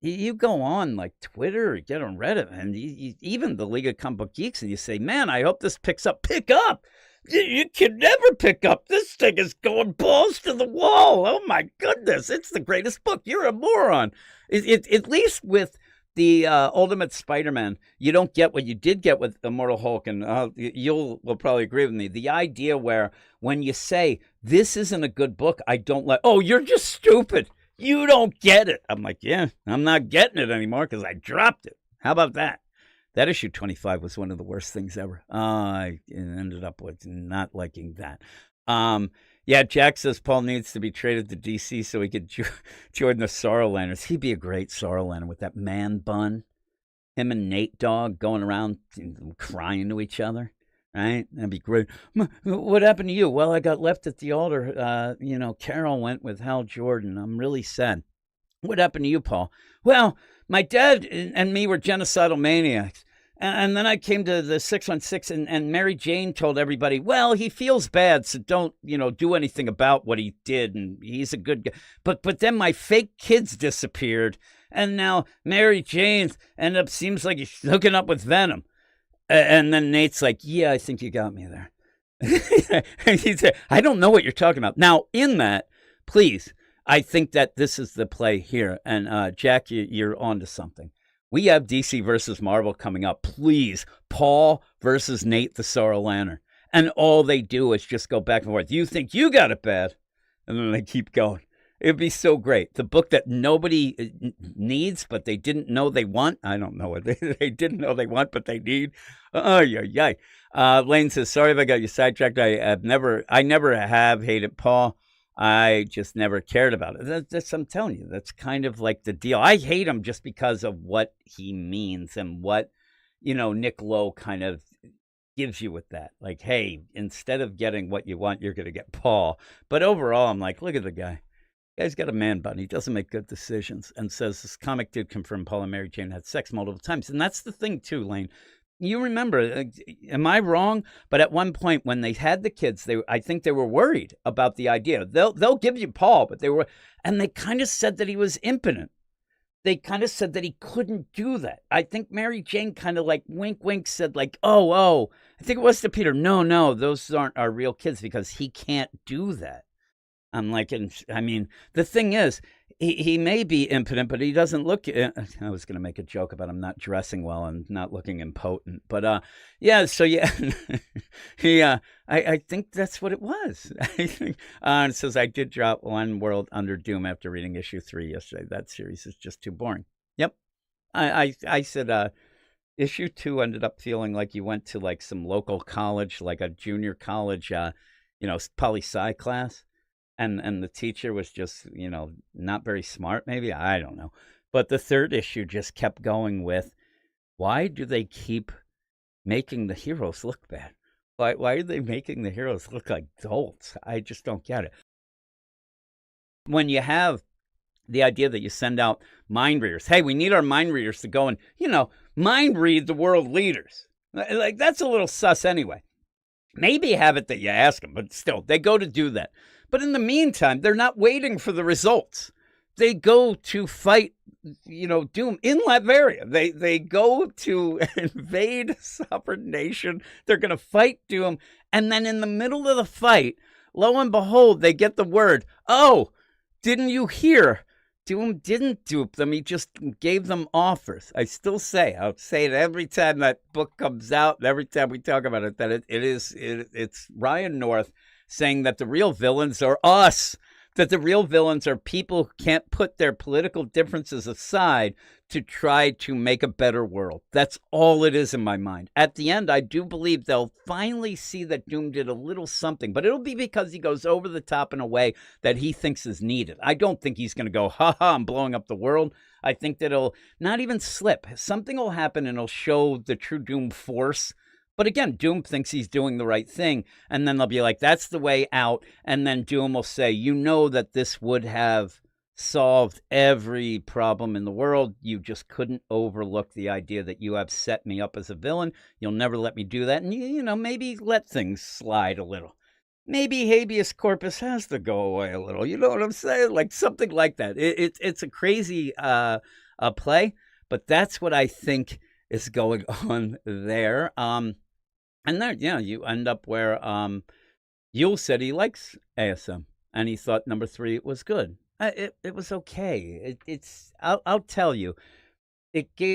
you go on like Twitter or get on Reddit, and even the League of Comic Book Geeks, and you say, man, I hope this picks up. Pick up! You can never pick up. This thing is going balls to the wall. Oh, my goodness. It's the greatest book. You're a moron. At least with the Ultimate Spider-Man, you don't get what you did get with Immortal Hulk, and you'll probably agree with me. The idea where when you say, this isn't a good book, I don't like, oh, you're just stupid. You don't get it. I'm like, yeah, I'm not getting it anymore because I dropped it. How about that? That issue 25 was one of the worst things ever. I ended up with not liking that. Yeah, Jack says Paul needs to be traded to DC so he could join the Sorrow Lanterns. He'd be a great Sorrow Lantern with that man bun. Him and Nate Dogg going around crying to each other. Right? That'd be great. What happened to you? Well, I got left at the altar. Carol went with Hal Jordan. I'm really sad. What happened to you, Paul? Well, my dad and me were genocidal maniacs. And then I came to the 616, and Mary Jane told everybody, well, he feels bad, so don't, do anything about what he did, and he's a good guy. But then my fake kids disappeared, and now Mary Jane seems like he's hooking up with Venom. And then Nate's like, yeah, I think you got me there. And he said, I don't know what you're talking about. Now, in that, please, I think that this is the play here. And Jack, you're onto something. We have DC versus Marvel coming up. Please, Paul versus Nate the Sorrow Lantern. And all they do is just go back and forth. You think you got it bad? And then they keep going. It'd be so great. The book that nobody needs, but they didn't know they want. I don't know what they didn't know they want, but they need. Oh, yeah. Lane says, sorry if I got you sidetracked. I never have hated Paul. I just never cared about it. That's I'm telling you, that's kind of like the deal. I hate him just because of what he means and what, Nick Lowe kind of gives you with that. Like, hey, instead of getting what you want, you're going to get Paul. But overall, I'm like, look at the guy. The guy's got a man bun. He doesn't make good decisions, and says this comic did confirm Paul and Mary Jane had sex multiple times. And that's the thing, too, Lane. You remember, am I wrong? But at one point when they had the kids, I think they were worried about the idea. They'll give you Paul, but and they kind of said that he was impotent. They kind of said that he couldn't do that. I think Mary Jane kind of like wink, wink said like, oh, I think it was to Peter. No, those aren't our real kids because he can't do that. I'm like, the thing is, he may be impotent, but he doesn't look. I was going to make a joke about him not dressing well and not looking impotent, but yeah. So yeah, he. I think that's what it was. I think it says I did drop One World Under Doom after reading issue 3 yesterday. That series is just too boring. Yep. I said issue 2 ended up feeling like you went to like some local college, like a junior college, poli-sci class. And the teacher was just, not very smart, maybe. I don't know. But the third issue just kept going with, why do they keep making the heroes look bad? Why are they making the heroes look like dolts? I just don't get it. When you have the idea that you send out mind readers, hey, we need our mind readers to go and, mind read the world leaders. Like, that's a little sus anyway. Maybe have it that you ask them, but still, they go to do that. But in the meantime, they're not waiting for the results. They go to fight, Doom in Latveria. They go to invade a sovereign nation. They're going to fight Doom. And then in the middle of the fight, lo and behold, they get the word, oh, didn't you hear? Doom didn't dupe them. He just gave them offers. I'll say it every time that book comes out, and every time we talk about it, that it's Ryan North saying that the real villains are us, that the real villains are people who can't put their political differences aside to try to make a better world. That's all it is in my mind. At the end, I do believe they'll finally see that Doom did a little something, but it'll be because he goes over the top in a way that he thinks is needed. I don't think he's going to go, I'm blowing up the world. I think that it'll not even slip. Something will happen and it'll show the true Doom force. But again, Doom thinks he's doing the right thing. And then they'll be like, that's the way out. And then Doom will say, that this would have solved every problem in the world. You just couldn't overlook the idea that you have set me up as a villain. You'll never let me do that. And, maybe let things slide a little. Maybe habeas corpus has to go away a little. You know what I'm saying? Like something like that. It's a crazy play. But that's what I think is going on there. And there, you end up where Yule said he likes ASM, and he thought number 3 was good. It was okay. I'll tell you,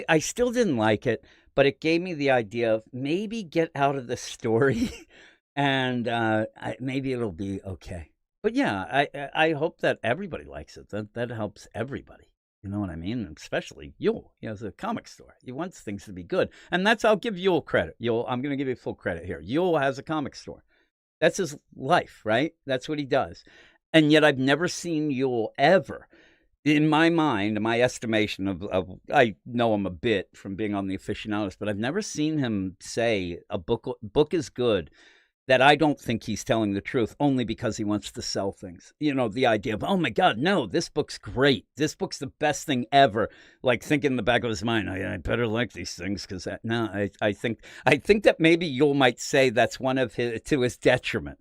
I still didn't like it, but it gave me the idea of maybe get out of the story, and maybe it'll be okay. But yeah, I hope that everybody likes it. That helps everybody. You know what I mean? Especially Yule. He has a comic store. He wants things to be good. And I'll give Yule credit. I'm going to give you full credit here. Yule has a comic store. That's his life, right? That's what he does. And yet I've never seen Yule ever, in my mind, my estimation of I know him a bit from being on the Aficionados, but I've never seen him say a book is good, that I don't think he's telling the truth only because he wants to sell things. The idea of, oh my God, no, this book's great. This book's the best thing ever. Like thinking in the back of his mind, I better like these things because I think that maybe Yule might say that's one of to his detriment.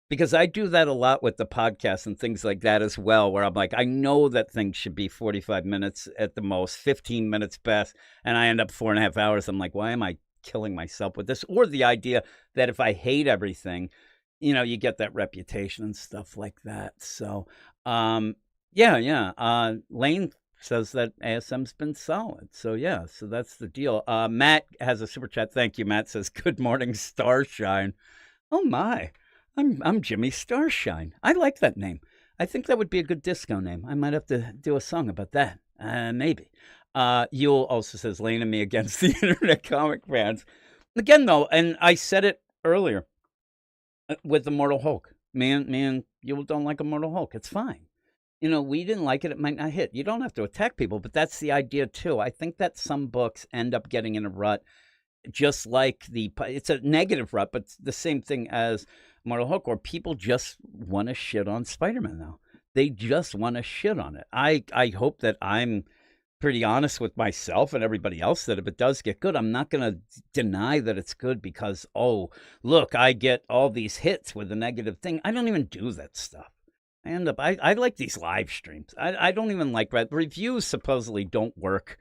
Because I do that a lot with the podcast and things like that as well, where I'm like, I know that things should be 45 minutes at the most, 15 minutes best, and I end up 4.5 hours. I'm like, why am I killing myself with this? Or the idea that if I hate everything, you get that reputation and stuff like that. So, yeah. Lane says that ASM's been solid. So yeah, so that's the deal. Matt has a super chat. Thank you, Matt. Says, good morning, Starshine. Oh my, I'm Jimmy Starshine. I like that name. I think that would be a good disco name. I might have to do a song about that. Maybe. Yule also says, Lane and me against the internet comic fans. Again, though, and I said it earlier with Immortal Hulk. Man, Yule don't like Immortal Hulk. It's fine. We didn't like it. It might not hit. You don't have to attack people, but that's the idea, too. I think that some books end up getting in a rut, just like it's a negative rut, but it's the same thing as Immortal Hulk, where people just want to shit on Spider-Man now. They just want to shit on it. I hope that I'm pretty honest with myself and everybody else that if it does get good, I'm not going to deny that it's good because, oh, look, I get all these hits with a negative thing. I don't even do that stuff. I like these live streams. I don't even like reviews supposedly don't work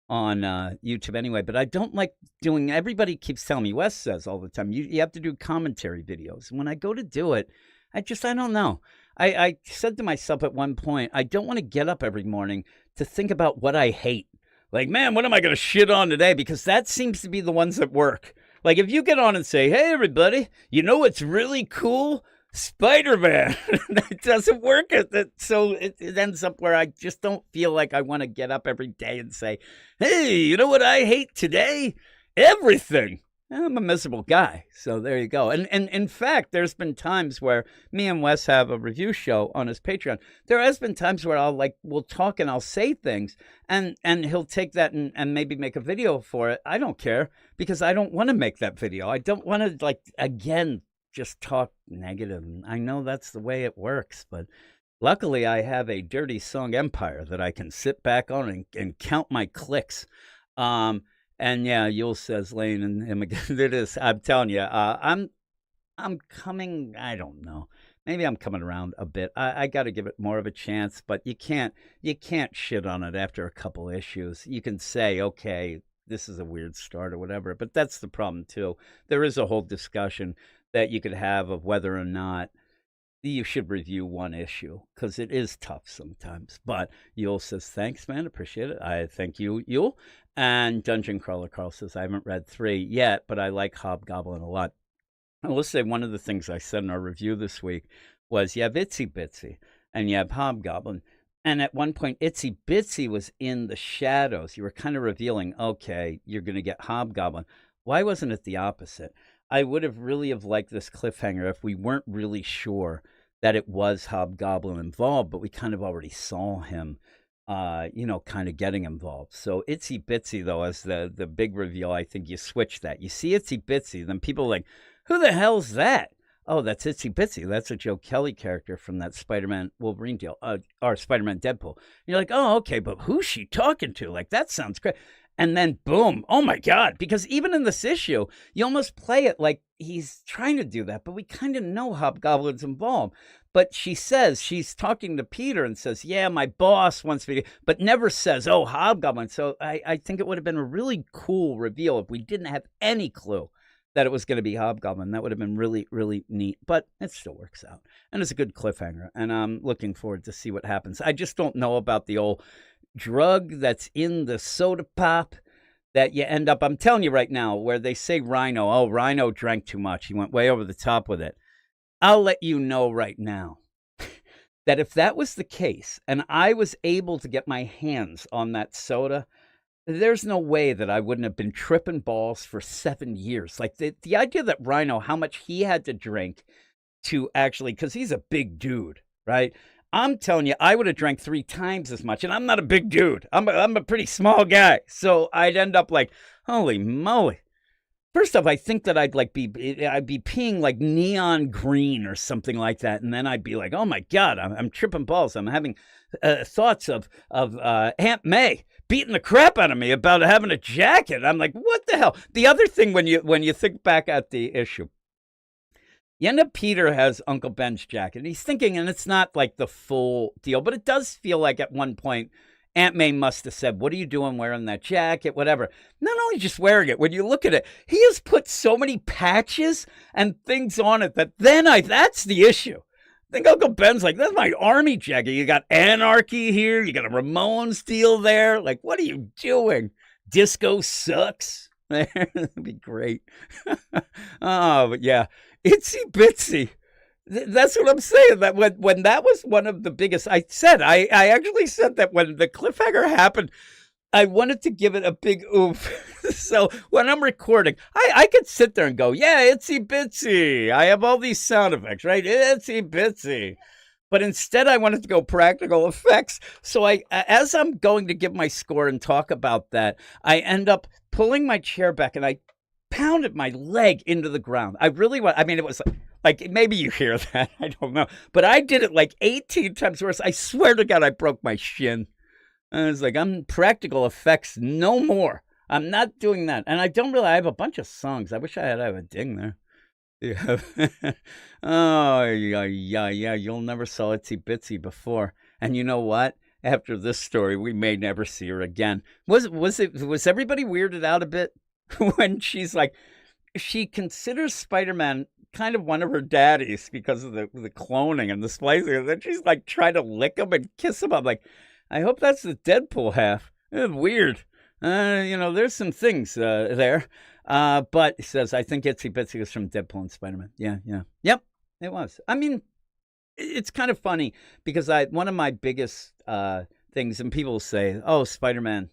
on YouTube anyway, but I don't like doing, everybody keeps telling me, Wes says all the time, you have to do commentary videos. When I go to do it, I don't know. I said to myself at one point, I don't want to get up every morning to think about what I hate. Like, man, what am I going to shit on today? Because that seems to be the ones that work. Like, if you get on and say, hey, everybody, you know what's really cool? Spider-Man. It doesn't work. So it ends up where I just don't feel like I want to get up every day and say, hey, you know what I hate today? Everything. I'm a miserable guy. So there you go. And in fact, there's been times where me and Wes have a review show on his Patreon. There has been times where we'll talk and I'll say things and he'll take that and maybe make a video for it. I don't care because I don't want to make that video. I don't want to again, just talk negative. I know that's the way it works, but luckily I have a dirty song empire that I can sit back on and count my clicks. And yeah, Yule says Lane and him again. It is. I'm telling you, I'm coming. I don't know. Maybe I'm coming around a bit. I got to give it more of a chance, but you can't shit on it after a couple issues. You can say, okay, this is a weird start or whatever, but that's the problem too. There is a whole discussion that you could have of whether or not you should review one issue because it is tough sometimes. But Yule says, thanks, man. Appreciate it. I thank you, Yule. And Dungeon Crawler Carl says, I haven't read 3 yet, but I like Hobgoblin a lot. I will say one of the things I said in our review this week was you have Itsy Bitsy and you have Hobgoblin. And at one point, Itsy Bitsy was in the shadows. You were kind of revealing, okay, you're going to get Hobgoblin. Why wasn't it the opposite? I would have really liked this cliffhanger if we weren't really sure that it was Hobgoblin involved, but we kind of already saw him, kind of getting involved. So Itsy Bitsy, though, as the big reveal, I think you switch that. You see Itsy Bitsy, then people are like, who the hell's that? Oh, that's Itsy Bitsy. That's a Joe Kelly character from that Spider-Man Wolverine deal, or Spider-Man Deadpool. And you're like, oh, okay, but who's she talking to? Like, that sounds great. And then, boom, oh my God, because even in this issue, you almost play it like he's trying to do that, but we kind of know Hobgoblin's involved. But she says, she's talking to Peter and says, yeah, my boss wants me to, but never says, oh, Hobgoblin. So I think it would have been a really cool reveal if we didn't have any clue that it was going to be Hobgoblin. That would have been really, really neat, but it still works out. And it's a good cliffhanger, and I'm looking forward to see what happens. I just don't know about the old drug that's in the soda pop that you end up, I'm telling you right now, where they say Rhino, oh, Rhino drank too much. He went way over the top with it. I'll let you know right now that if that was the case and I was able to get my hands on that soda, there's no way that I wouldn't have been tripping balls for 7 years. Like the idea that Rhino, how much he had to drink to actually, because he's a big dude, right? I'm telling you, I would have drank 3 times as much, and I'm not a big dude. I'm a pretty small guy, so I'd end up like, holy moly. First off, I think that I'd be peeing like neon green or something like that, and then I'd be like, oh my God, I'm tripping balls. I'm having thoughts of Aunt May beating the crap out of me about having a jacket. I'm like, what the hell? The other thing when you think back at the issue, you end up Peter has Uncle Ben's jacket. And he's thinking, and it's not like the full deal, but it does feel like at one point Aunt May must have said, what are you doing wearing that jacket, whatever. Not only just wearing it, when you look at it, he has put so many patches and things on it that that's the issue. I think Uncle Ben's like, that's my army jacket. You got Anarchy here. You got a Ramones deal there. Like, what are you doing? Disco sucks. That'd be great. Oh, but yeah. Itsy Bitsy. That's what I'm saying. That when that was one of the biggest, I actually said that when the cliffhanger happened, I wanted to give it a big oomph. So when I'm recording, I could sit there and go, yeah, Itsy Bitsy. I have all these sound effects, right? Itsy Bitsy. But instead, I wanted to go practical effects. So as I'm going to give my score and talk about that, I end up pulling my chair back and I pounded my leg into the ground. I really want, I mean, it was like maybe you hear that. I don't know. But I did it like 18 times worse. I swear to God, I broke my shin. And I was like, I'm practical effects no more. I'm not doing that. And I have a bunch of songs. I wish I had a ding there. Yeah. Oh, yeah. You'll never saw Itsy Bitsy before. And you know what? After this story, we may never see her again. Was everybody weirded out a bit when she's like, she considers Spider-Man kind of one of her daddies because of the cloning and the splicing. And then she's like trying to lick him and kiss him. I'm like, I hope that's the Deadpool half. It's weird. There's some things there. But he says, I think Itsy Bitsy was from Deadpool and Spider-Man. Yeah. Yep, it was. I mean, it's kind of funny because one of my biggest things, and people say, oh, Spider-Man,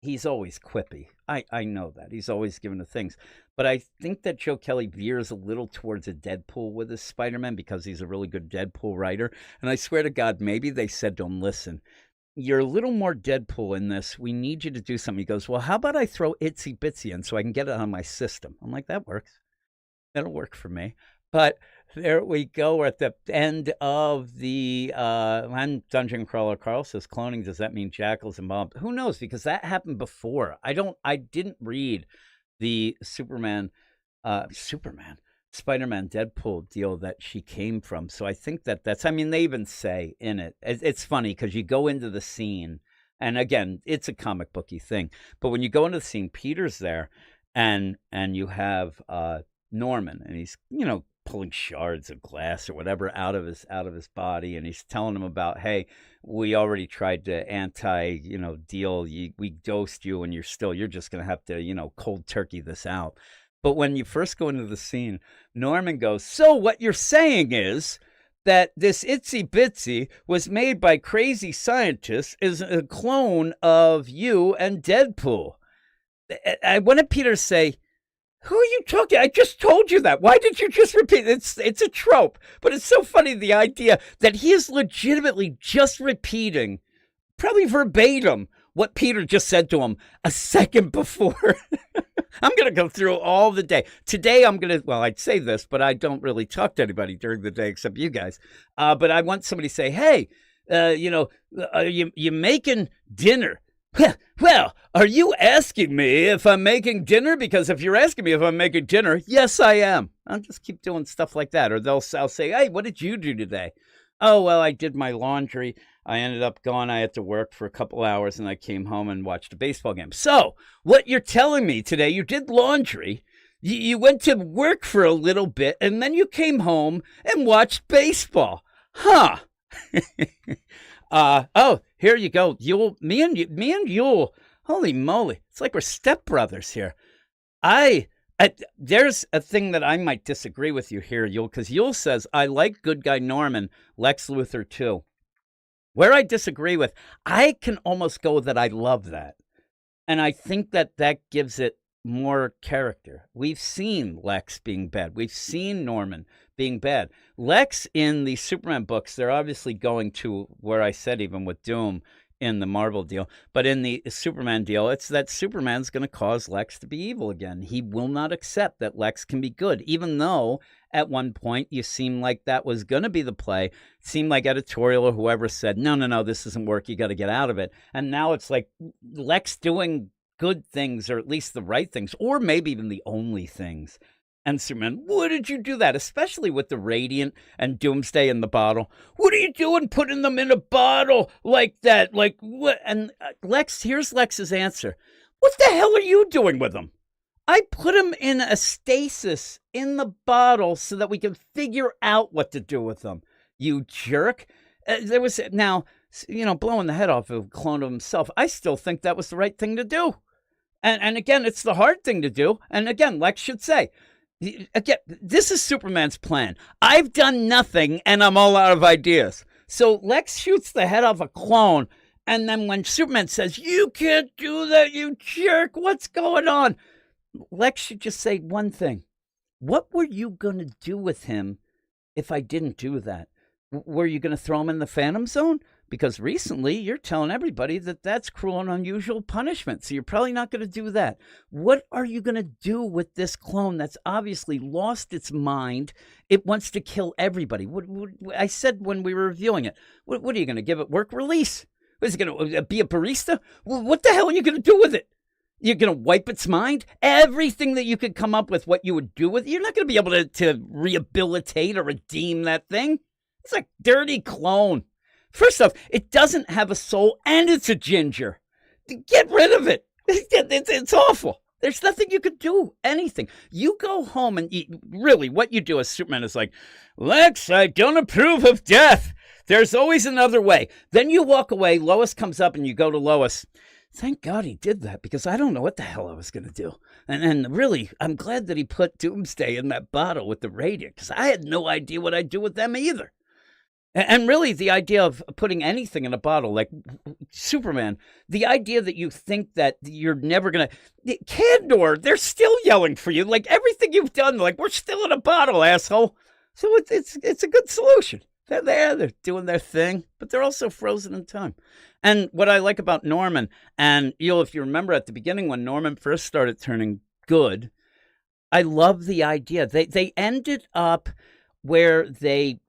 he's always quippy. I know that. He's always giving the things. But I think that Joe Kelly veers a little towards a Deadpool with his Spider-Man because he's a really good Deadpool writer. And I swear to God, maybe they said to him, listen, you're a little more Deadpool in this. We need you to do something. He goes, well, how about I throw Itsy Bitsy in so I can get it on my system? I'm like, that works. That'll work for me. But there we go. We're at the end of the Dungeon Crawler. Carl says, cloning, does that mean Jackal's involved? Who knows? Because that happened before. I didn't read the Spider-Man, Deadpool deal that she came from. So I think that's, I mean, they even say in it, it's funny because you go into the scene, and again, it's a comic booky thing. But when you go into the scene, Peter's there, and you have Norman, and he's, pulling shards of glass or whatever out of his body, and he's telling him about, hey, we already tried to deal, we dosed you, and you're just gonna have to cold turkey this out. But when you first go into the scene, Norman goes, so what you're saying is that this Itsy Bitsy was made by crazy scientists, is a clone of you and Deadpool. I wanted Peter to say, who are you talking? I just told you that. Why did you just repeat? It's a trope, but it's so funny, the idea that he is legitimately just repeating, probably verbatim, what Peter just said to him a second before. I'm going to go through all the day. Today I'd say this, but I don't really talk to anybody during the day except you guys. But I want somebody to say, hey, you making dinner? Well, are you asking me if I'm making dinner? Because if you're asking me if I'm making dinner, yes, I am. I'll just keep doing stuff like that. Or I'll say, hey, what did you do today? Oh, well, I did my laundry. I ended up going, I had to work for a couple hours, and I came home and watched a baseball game. So what you're telling me today, you did laundry, you went to work for a little bit, and then you came home and watched baseball. Huh. Oh, here you go. Me and Yule. Holy moly. It's like we're stepbrothers here. There's a thing that I might disagree with you here, Yule, because Yule says, I like good guy Norman, Lex Luthor too. Where I disagree with, I can almost go that I love that. And I think that gives it more character. We've seen Lex being bad. We've seen Norman being bad. Lex in the Superman books, they're obviously going to where I said even with Doom in the Marvel deal. But in the Superman deal, it's that Superman's going to cause Lex to be evil again. He will not accept that Lex can be good, even though at one point you seem like that was going to be the play. It seemed like Editorial or whoever said, no, this doesn't work. You got to get out of it. And now it's like Lex doing good things, or at least the right things, or maybe even the only things. And Superman, what did you do that? Especially with the Radiant and Doomsday in the bottle. What are you doing putting them in a bottle like that? Like what? And here's Lex's answer. What the hell are you doing with them? I put them in a stasis in the bottle so that we can figure out what to do with them. You jerk. There was now, blowing the head off of a clone of himself. I still think that was the right thing to do. And again, it's the hard thing to do. And again, Lex should say, again, this is Superman's plan. I've done nothing and I'm all out of ideas. So Lex shoots the head off a clone. And then when Superman says, you can't do that, you jerk, what's going on? Lex should just say one thing. What were you going to do with him if I didn't do that? Were you going to throw him in the Phantom Zone? Because recently you're telling everybody that that's cruel and unusual punishment. So you're probably not going to do that. What are you going to do with this clone that's obviously lost its mind? It wants to kill everybody. I said when we were reviewing it, what are you going to give it work release? Is it going to be a barista? What the hell are you going to do with it? You're going to wipe its mind? Everything that you could come up with, what you would do with it, you're not going to be able to rehabilitate or redeem that thing. It's a dirty clone. First off, it doesn't have a soul and it's a ginger. Get rid of it. It's awful. There's nothing you could do, anything. You go home and really what you do as Superman is like, Lex, I don't approve of death. There's always another way. Then you walk away. Lois comes up and you go to Lois. Thank God he did that because I don't know what the hell I was going to do. And really, I'm glad that he put Doomsday in that bottle with the radiant because I had no idea what I'd do with them either. And really, the idea of putting anything in a bottle, like Superman, the idea that you think that you're never going to... Candor, they're still yelling for you. Like, everything you've done, like, we're still in a bottle, asshole. So it's a good solution. They're there, they're doing their thing, but they're also frozen in time. And what I like about Norman, and if you remember at the beginning when Norman first started turning good, I love the idea. They ended up where they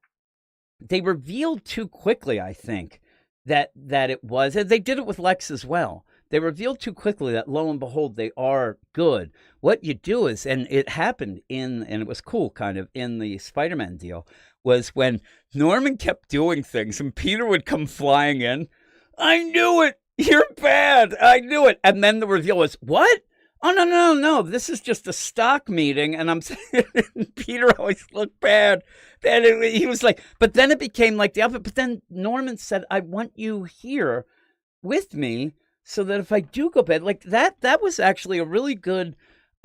revealed too quickly, I think, that it was, and they did it with Lex as well. They revealed too quickly that, lo and behold, they are good. What you do is, and it happened and it was cool kind of in the Spider-Man deal, was when Norman kept doing things and Peter would come flying in. I knew it. You're bad. I knew it. And then the reveal was, what? Oh, no. This is just a stock meeting. And I'm saying, Peter always looked bad. And he was like, but then it became like the opposite. But then Norman said, I want you here with me so that if I do go bad, like that was actually a really good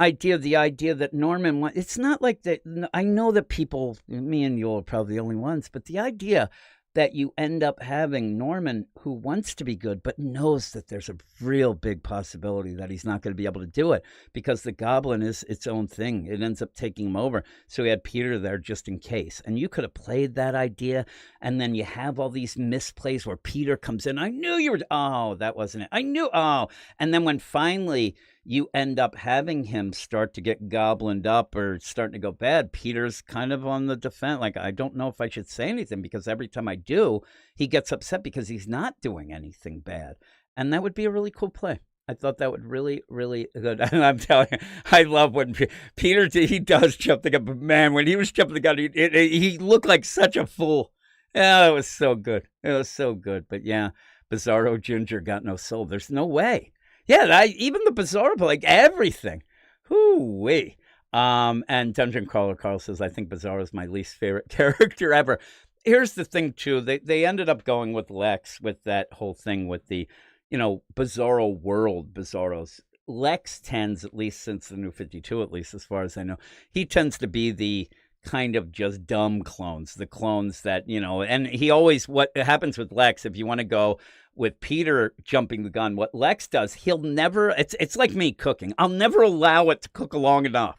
idea. The idea that Norman, it's not like that. I know that people, me and you are probably the only ones, but the idea that you end up having Norman who wants to be good, but knows that there's a real big possibility that he's not going to be able to do it because the Goblin is its own thing. It ends up taking him over. So he had Peter there just in case. And you could have played that idea. And then you have all these misplays where Peter comes in. I knew you were, oh, that wasn't it. I knew, oh. And then when finally you end up having him start to get goblined up or starting to go bad, Peter's kind of on the defense. Like, I don't know if I should say anything because every time I do, he gets upset because he's not doing anything bad. And that would be a really cool play. I thought that would really, really good. And I'm telling you, I love when Peter, he does jump the gun. But man, when he was jumping the gun, he looked like such a fool. Yeah, it was so good. It was so good. But yeah, Bizarro Ginger got no soul. There's no way. Yeah, even the Bizarro, like everything. Hoo-wee. And Dungeon Crawler Carl says, I think Bizarro is my least favorite character ever. Here's the thing, too. They ended up going with Lex with that whole thing with the, Bizarro world Bizarros. Lex tends, at least since the New 52, at least as far as I know, he tends to be the kind of just dumb clones, the clones that, and he always, what happens with Lex, if you want to go with Peter jumping the gun, what Lex does, he'll never, it's like me cooking. I'll never allow it to cook long enough.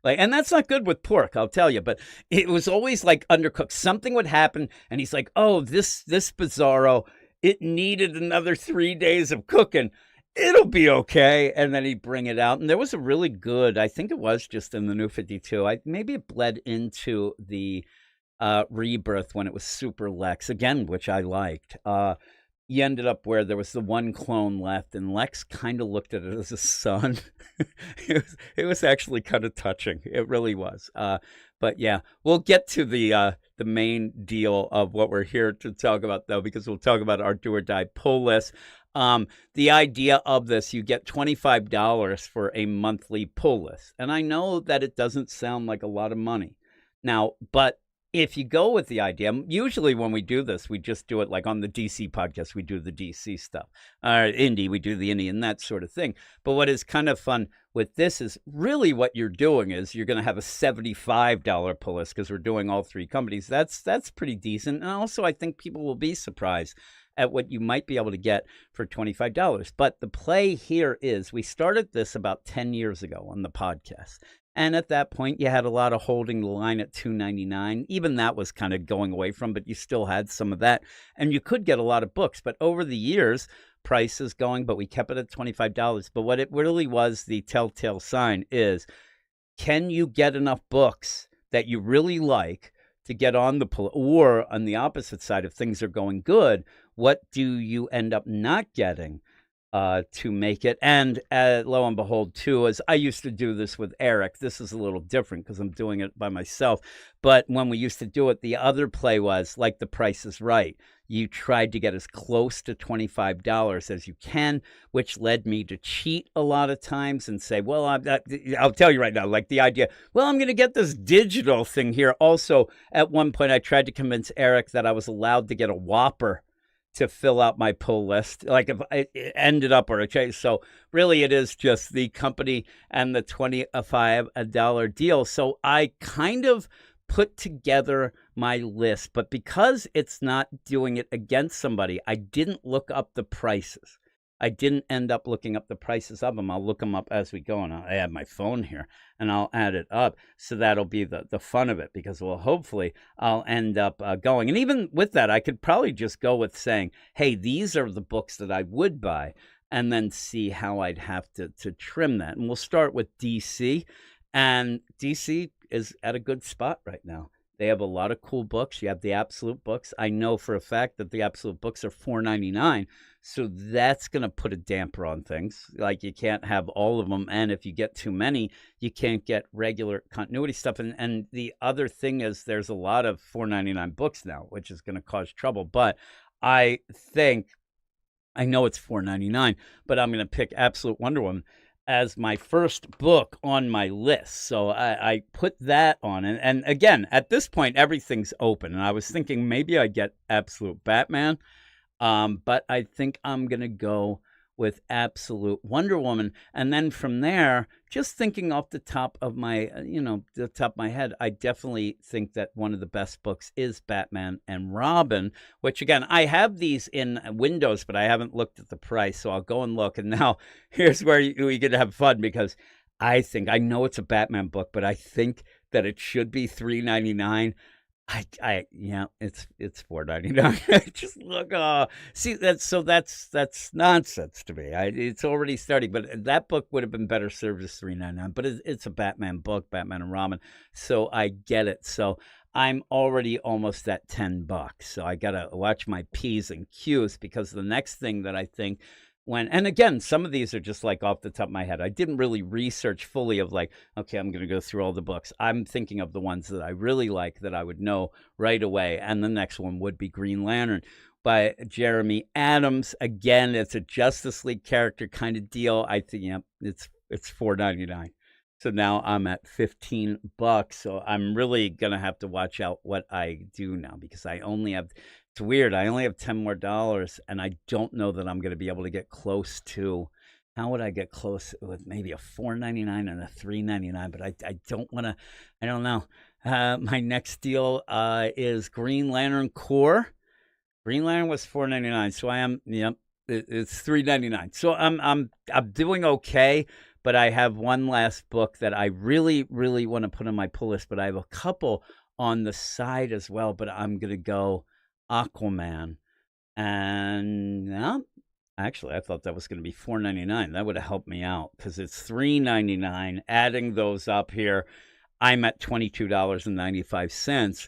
Like, and that's not good with pork, I'll tell you, but it was always like undercooked. Something would happen and he's like, oh, this Bizarro, it needed another 3 days of cooking. It'll be okay. And then he'd bring it out. And there was a really good, I think it was just in the New 52. Maybe it bled into the Rebirth when it was Super Lex, again, which I liked. You ended up where there was the one clone left, and Lex kind of looked at it as a son. it was actually kind of touching. It really was. But yeah, we'll get to the main deal of what we're here to talk about, though, because we'll talk about our do or die pull list. The idea of this, you get $25 for a monthly pull list. And I know that it doesn't sound like a lot of money now, but if you go with the idea, usually when we do this, we just do it like on the DC podcast, we do the DC stuff. Indie, we do the indie and that sort of thing. But what is kind of fun with this is really what you're doing is you're going to have a $75 pull list because we're doing all three companies. That's pretty decent. And also, I think people will be surprised at what you might be able to get for $25. But the play here is we started this about 10 years ago on the podcast. And at that point, you had a lot of holding the line at $2.99. Even that was kind of going away from, but you still had some of that. And you could get a lot of books. But over the years, price is going, but we kept it at $25. But what it really was, the telltale sign is, can you get enough books that you really like to get on the pull? Or on the opposite side, if things are going good, what do you end up not getting to make it? And lo and behold, too, as I used to do this with Eric, this is a little different because I'm doing it by myself. But when we used to do it, the other play was like The Price is Right. you tried to get as close to $25 as you can, which led me to cheat a lot of times and say, well, I'll tell you right now, like the idea, well, I'm going to get this digital thing here. Also, at one point, I tried to convince Eric that I was allowed to get a Whopper to fill out my pull list. Like if it ended up or a chase. So really it is just the company and the $25 deal. So I kind of put together my list, but because it's not doing it against somebody, I didn't look up the prices. I didn't end up looking up the prices of them. I'll look them up as we go, and I have my phone here, and I'll add it up. So that'll be the fun of it, because, well, hopefully I'll end up going. And even with that, I could probably just go with saying, hey, these are the books that I would buy, and then see how I'd have to trim that. And we'll start with DC, and DC is at a good spot right now. They have a lot of cool books. You have the Absolute books. I know for a fact that the Absolute books are $4.99. So that's going to put a damper on things. Like, you can't have all of them. And if you get too many, you can't get regular continuity stuff. And the other thing is there's a lot of $4.99 books now, which is going to cause trouble. But I know it's $4.99, but I'm going to pick Absolute Wonder Woman as my first book on my list. So I put that on. And again, at this point, everything's open. And I was thinking maybe I get Absolute Batman. But I think I'm going to go with Absolute Wonder Woman. And then from there, just thinking off the top of my, the top of my head, I definitely think that one of the best books is Batman and Robin, which, again, I have these in Windows, but I haven't looked at the price. So I'll go and look. And now here's where we get to have fun, because I know it's a Batman book, but I think that it should be $3.99. Yeah, it's $4.99. Just look, see, that's nonsense to me. It's already starting, but that book would have been better served as $3.99. But it's a Batman book, Batman and Robin, so I get it. So I'm already almost at $10. So I gotta watch my P's and Q's, because the next thing that I think, and again, some of these are just like off the top of my head. I didn't really research fully of like, okay, I'm going to go through all the books. I'm thinking of the ones that I really like that I would know right away. And the next one would be Green Lantern by Jeremy Adams. Again, it's a Justice League character kind of deal. I think, yeah, it's $4.99. So now I'm at $15. So I'm really going to have to watch out what I do now, because I only have, it's weird, I only have $10 more, and I don't know that I'm going to be able to get close to, how would I get close with maybe a $4.99 and a $3.99, but I don't want to, I don't know. My next deal is Green Lantern Corps. Green Lantern was $4.99, so I am, yep, it's $3.99. So I'm doing okay. But I have one last book that I really, really want to put on my pull list, but I have a couple on the side as well. But I'm going to go Aquaman. And actually, I thought that was going to be $4.99. That would have helped me out, because it's $3.99. Adding those up here, I'm at $22.95.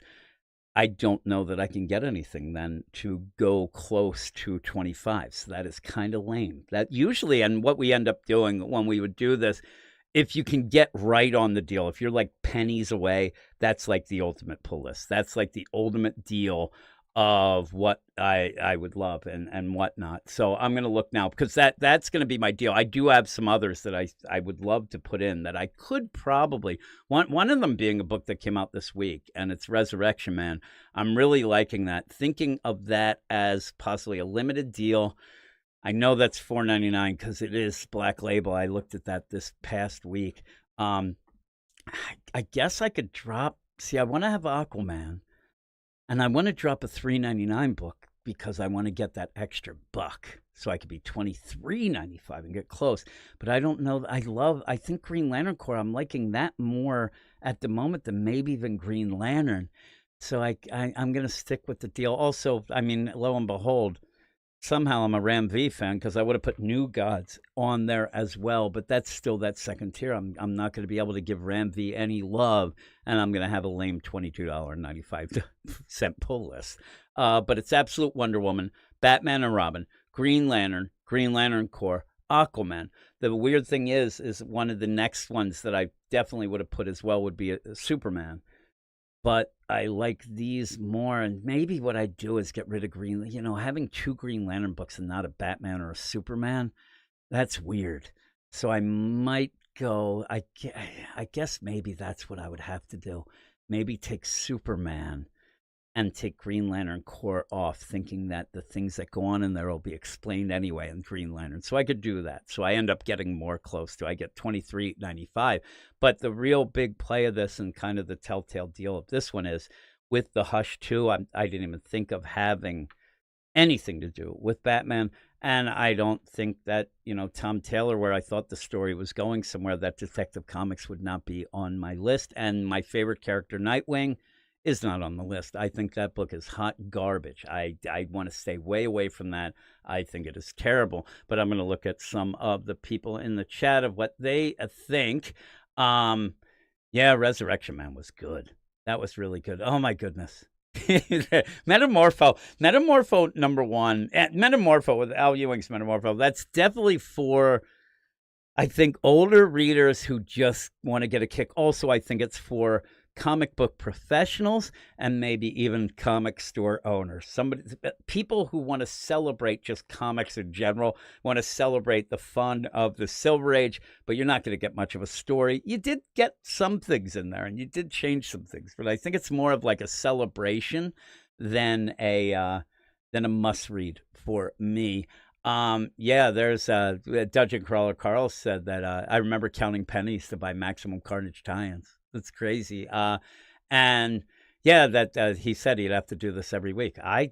I don't know that I can get anything then to go close to 25. So that is kind of lame. That usually, and what we end up doing when we would do this, if you can get right on the deal, if you're like pennies away, that's like the ultimate pull list. That's like the ultimate deal of what I would love and whatnot. So I'm going to look now, because that's going to be my deal. I do have some others that I would love to put in that I could probably, one of them being a book that came out this week, and it's Resurrection Man. I'm really liking that, thinking of that as possibly a limited deal. I know that's $4.99 because it is Black Label. I looked at that this past week. I guess I could drop, see, I want to have Aquaman. And I want to drop a $3.99 book, because I want to get that extra buck, so I could be $23.95 and get close. But I don't know. I think Green Lantern Corps, I'm liking that more at the moment than maybe even Green Lantern. So I'm going to stick with the deal. Also, I mean, lo and behold, somehow I'm a Ram V fan, because I would have put New Gods on there as well, but that's still that second tier. I'm not going to be able to give Ram V any love, and I'm going to have a lame $22.95 pull list. But it's Absolute Wonder Woman, Batman and Robin, Green Lantern, Green Lantern Corps, Aquaman. The weird thing is one of the next ones that I definitely would have put as well would be a Superman. but I like these more, and maybe what I'd do is get rid of having 2 Green Lantern books and not a Batman or a Superman, that's weird. So I might go I guess maybe that's what I would have to do. Maybe take Superman and take Green Lantern Corps off, thinking that the things that go on in there will be explained anyway in Green Lantern. So I could do that. So I end up getting more close to, I get 23.95. But the real big play of this, and kind of the telltale deal of this one, is with the Hush 2, I didn't even think of having anything to do with Batman. And I don't think that, Tom Taylor, where I thought the story was going somewhere, that Detective Comics would not be on my list. And my favorite character, Nightwing, is not on the list. I think that book is hot garbage. I want to stay way away from that. I think it is terrible. But I'm going to look at some of the people in the chat of what they think. Yeah, Resurrection Man was good. That was really good. Oh, my goodness. Metamorpho #1. Metamorpho with Al Ewing's Metamorpho. That's definitely for, I think, older readers who just want to get a kick. Also, I think it's for comic book professionals and maybe even comic store owners. People who want to celebrate just comics in general, want to celebrate the fun of the Silver Age, but you're not going to get much of a story. You did get some things in there, and you did change some things, but I think it's more of like a celebration than a must-read for me. Yeah, there's Dungeon Crawler Carl said that I remember counting pennies to buy Maximum Carnage tie-ins. That's crazy. And yeah, that he said he'd have to do this every week. I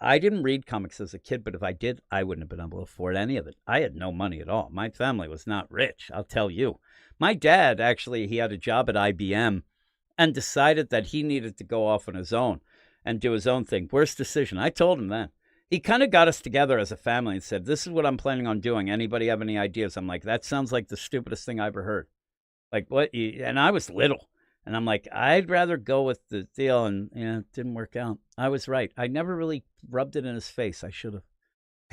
didn't read comics as a kid, but if I did, I wouldn't have been able to afford any of it. I had no money at all. My family was not rich, I'll tell you. My dad, actually, he had a job at IBM and decided that he needed to go off on his own and do his own thing. Worst decision. I told him that. He kind of got us together as a family and said, this is what I'm planning on doing. Anybody have any ideas? I'm like, that sounds like the stupidest thing I ever heard. Like, what? And I was little. And I'm like, I'd rather go with the deal. And yeah, it didn't work out. I was right. I never really rubbed it in his face. I should have.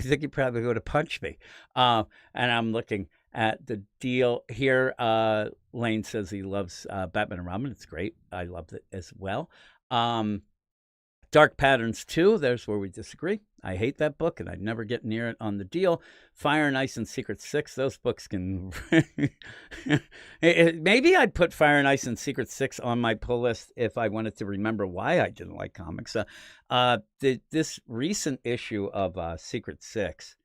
I think he probably would have punched me. And I'm looking at the deal here. Lane says he loves Batman and Robin. It's great. I loved it as well. Dark Patterns 2, there's where we disagree. I hate that book, and I'd never get near it on the deal. Fire and Ice and Secret Six, those books can... Maybe I'd put Fire and Ice and Secret Six on my pull list if I wanted to remember why I didn't like comics. This recent issue of Secret Six,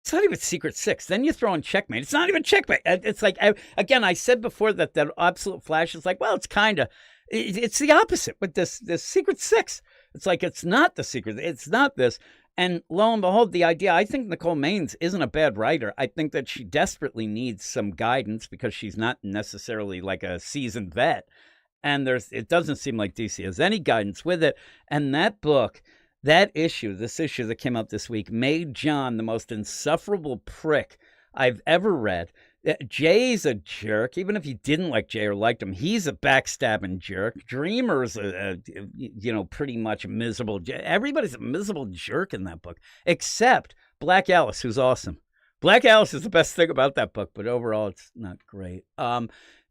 it's not even Secret Six. Then you throw in Checkmate. It's not even Checkmate. It's like, again, I said before that Absolute Flash is like, well, it's kind of... It's the opposite with this Secret Six. It's like, it's not the secret. It's not this. And lo and behold, the idea, I think Nicole Maines isn't a bad writer. I think that she desperately needs some guidance because she's not necessarily like a seasoned vet. And it doesn't seem like DC has any guidance with it. And that book, this issue that came out this week, made John the most insufferable prick I've ever read. Jay's a jerk. Even if you didn't like Jay or liked him, he's a backstabbing jerk. Dreamer's pretty much a miserable. Everybody's a miserable jerk in that book, except Black Alice, who's awesome. Black Alice is the best thing about that book, but overall, it's not great.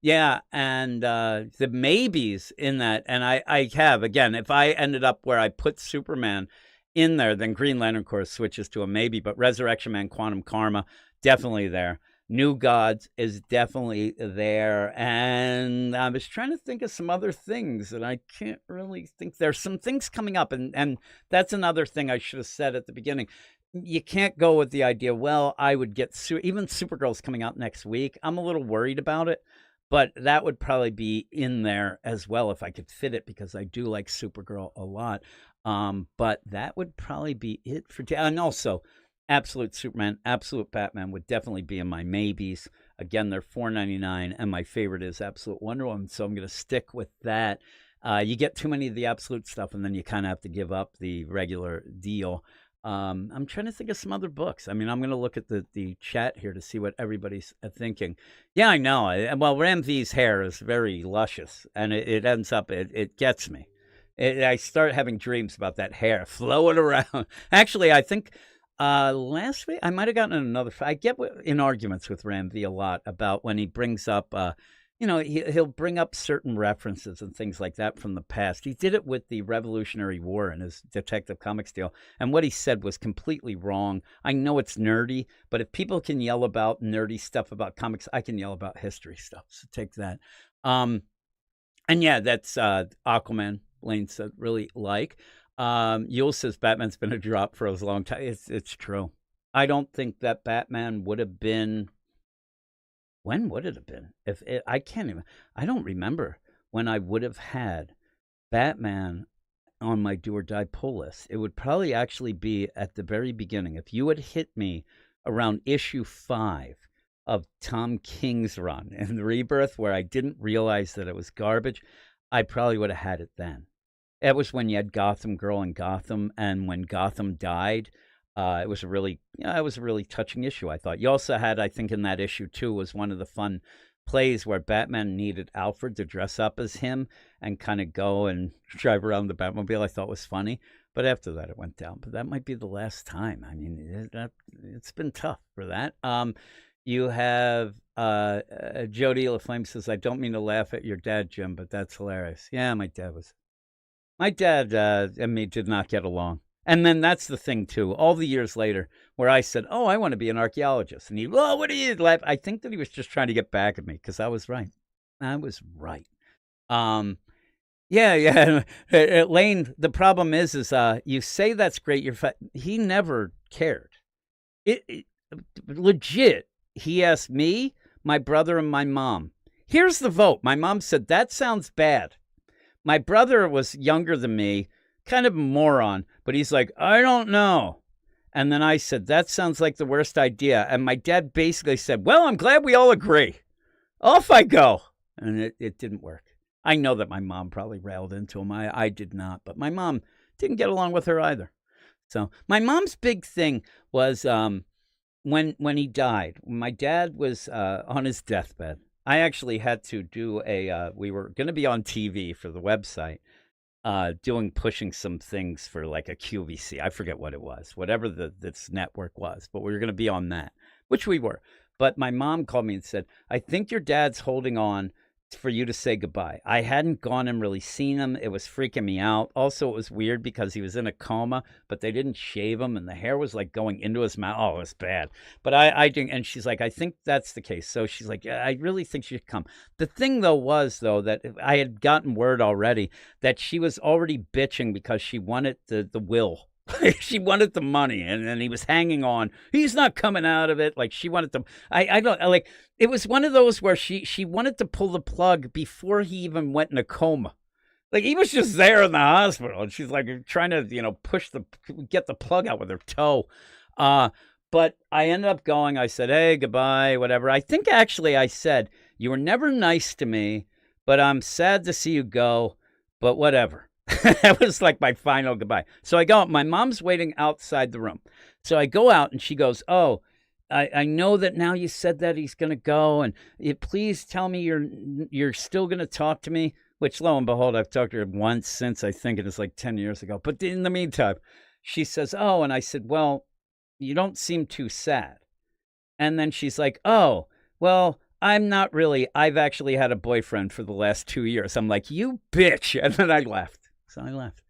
Yeah, and the maybes in that, and I have, again, if I ended up where I put Superman in there, then Green Lantern Corps switches to a maybe, but Resurrection Man, Quantum Karma, definitely there. New Gods is definitely there. And I was trying to think of some other things, and I can't really think. There's some things coming up, and that's another thing I should have said at the beginning. You can't go with the idea, well, I would get... Even Supergirl's coming out next week. I'm a little worried about it, but that would probably be in there as well if I could fit it, because I do like Supergirl a lot. But that would probably be it for... And also... Absolute Superman, Absolute Batman would definitely be in my maybes. Again, they're $4.99, and my favorite is Absolute Wonder Woman, so I'm going to stick with that. You get too many of the Absolute stuff, and then you kind of have to give up the regular deal. I'm trying to think of some other books. I mean, I'm going to look at the chat here to see what everybody's thinking. Yeah, I know. Well, Ram V's hair is very luscious, and it ends up, it gets me. I start having dreams about that hair flowing around. Actually, I think... last week, I might have gotten another... I get in arguments with Ram V a lot about when he brings up he'll bring up certain references and things like that from the past. He did it with the Revolutionary War in his Detective Comics deal, and what he said was completely wrong. I know it's nerdy, but if people can yell about nerdy stuff about comics, I can yell about history stuff. So take that. And yeah, that's Aquaman. Lane said really like. Yule says Batman's been a drop for a long time. It's true. I don't think that Batman would have been. When would it have been? I don't remember when I would have had Batman on my do or die pull list. It would probably actually be at the very beginning. If you had hit me around issue 5 of Tom King's run in the Rebirth, where I didn't realize that it was garbage, I probably would have had it then. It was when you had Gotham Girl in Gotham, and when Gotham died. It was a really touching issue, I thought. You also had, I think, in that issue, too, was one of the fun plays where Batman needed Alfred to dress up as him and kind of go and drive around the Batmobile. I thought was funny. But after that, it went down. But that might be the last time. I mean, it's been tough for that. You have Jody LaFlame says, I don't mean to laugh at your dad, Jim, but that's hilarious. Yeah, my dad and me did not get along. And then that's the thing, too, all the years later, where I said, I want to be an archaeologist. And he, what are you? I think that he was just trying to get back at me because I was right. Yeah. Lane, the problem is you say that's great. He never cared. Legit, he asked me, my brother, and my mom. Here's the vote. My mom said, that sounds bad. My brother was younger than me. Kind of a moron, but he's like, I don't know. And then I said, that sounds like the worst idea. And my dad basically said, well, I'm glad we all agree. Off I go. And it didn't work. I know that my mom probably railed into him. I did not, but my mom didn't get along with her either. So my mom's big thing was when he died, when my dad was on his deathbed, I actually had to do we were going to be on TV for the website. Pushing some things for like a QVC. I forget what it was, whatever this network was, but we were going to be on that, which we were. But my mom called me and said, I think your dad's holding on for you to say goodbye. I hadn't gone and really seen him. It was freaking me out. Also, it was weird because he was in a coma, but they didn't shave him and the hair was like going into his mouth. Oh, it was bad. But I didn't. And she's like, I think that's the case. So she's like, I really think you should come. The thing, though, was, that I had gotten word already that she was already bitching because she wanted the will. She wanted the money, and then he was hanging on. He's not coming out of it. Like, she wanted to. I don't like. It was one of those where she wanted to pull the plug before he even went in a coma. Like, he was just there in the hospital, and she's like trying to get the plug out with her toe. But I ended up going. I said, hey, goodbye, whatever. I think actually I said, you were never nice to me, but I'm sad to see you go. But whatever. That was like my final goodbye. So I go, my mom's waiting outside the room. So I go out and she goes, I know that now you said that he's going to go, and please tell me you're still going to talk to me, which lo and behold, I've talked to her once since, I think it was like 10 years ago. But in the meantime, she says, and I said, well, you don't seem too sad. And then she's like, well, I'm not really. I've actually had a boyfriend for the last 2 years. I'm like, you bitch. And then I left. So I left.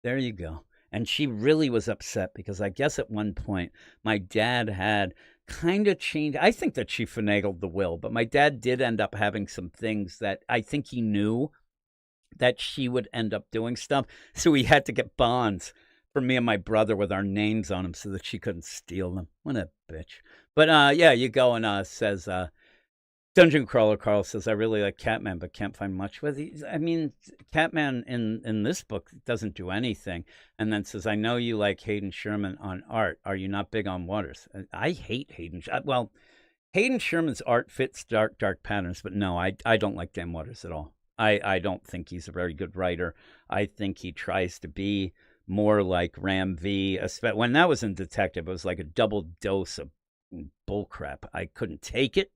There you go. And she really was upset because I guess at one point my dad had kind of changed. I think that she finagled the will, but my dad did end up having some things that I think he knew that she would end up doing stuff. So he had to get bonds for me and my brother with our names on them so that she couldn't steal them. What a bitch. But yeah, you go and says, Dungeon Crawler Carl says, I really like Catman, but can't find much with it. I mean, Catman in this book doesn't do anything. And then says, I know you like Hayden Sherman on art. Are you not big on Waters? I hate Hayden. Well, Hayden Sherman's art fits dark patterns, but no, I don't like Dan Waters at all. I don't think he's a very good writer. I think he tries to be more like Ram V. When that was in Detective, it was like a double dose of bullcrap. I couldn't take it.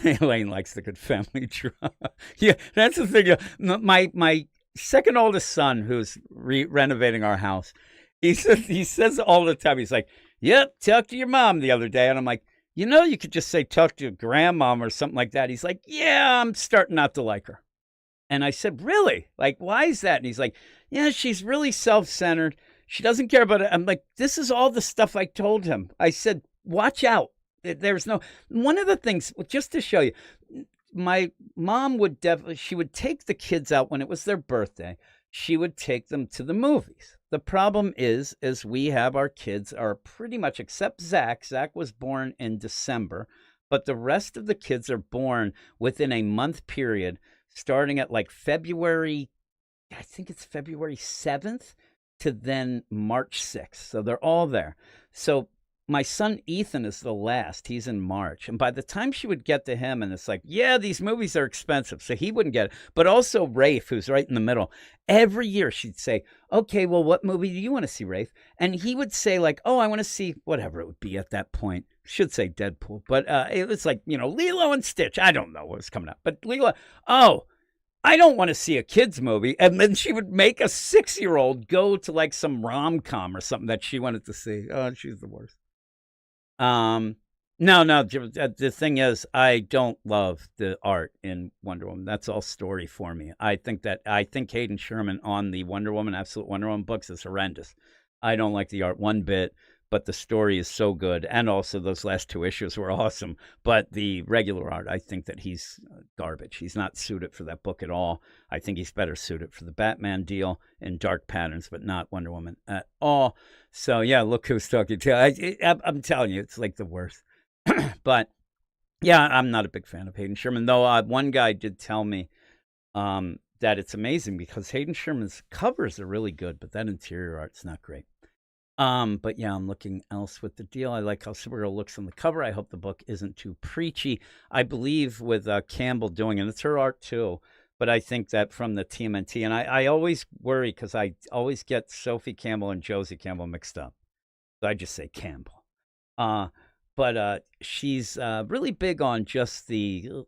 Elaine likes the good family drama. Yeah, that's the thing. My second oldest son, who's renovating our house, he says all the time, he's like, yep, talk to your mom the other day. And I'm like, you could just say, talk to your grandmom or something like that. He's like, yeah, I'm starting not to like her. And I said, really? Like, why is that? And he's like, yeah, she's really self-centered. She doesn't care about it. I'm like, this is all the stuff I told him. I said, watch out. There's no, one of the things, just to show you, my mom would definitely, she would take the kids out when it was their birthday. She would take them to the movies. The problem is we have our kids are pretty much, except Zach. Zach was born in December, but the rest of the kids are born within a month period, starting at like February, I think it's February 7th to then March 6th. So they're all there. So my son Ethan is the last. He's in March. And by the time she would get to him, and it's like, yeah, these movies are expensive. So he wouldn't get it. But also Rafe, who's right in the middle. Every year she'd say, okay, well, what movie do you want to see, Rafe? And he would say, like, oh, I want to see whatever it would be at that point. Should say Deadpool. But it was like, Lilo and Stitch. I don't know what was coming up. But Lilo, oh, I don't want to see a kid's movie. And then she would make a 6-year-old go to like some rom-com or something that she wanted to see. Oh, she's the worst. No, the thing is, I don't love the art in Wonder Woman. That's all story for me. I think Hayden Sherman on the Wonder Woman, Absolute Wonder Woman books is horrendous. I don't like the art one bit, but the story is so good. And also those last 2 issues were awesome. But the regular art, I think that he's garbage. He's not suited for that book at all. I think he's better suited for the Batman deal in Dark Patterns, but not Wonder Woman at all. So, yeah, look who's talking to. I'm telling you, it's like the worst. But, yeah, I'm not a big fan of Hayden Sherman, though one guy did tell me that it's amazing because Hayden Sherman's covers are really good, but that interior art's not great. But yeah, I'm looking else with the deal. I like how Supergirl looks on the cover. I hope the book isn't too preachy. I believe with Campbell doing it, it's her art too. But I think that from the TMNT, and I always worry because I always get Sophie Campbell and Josie Campbell mixed up. So I just say Campbell. But she's really big on just the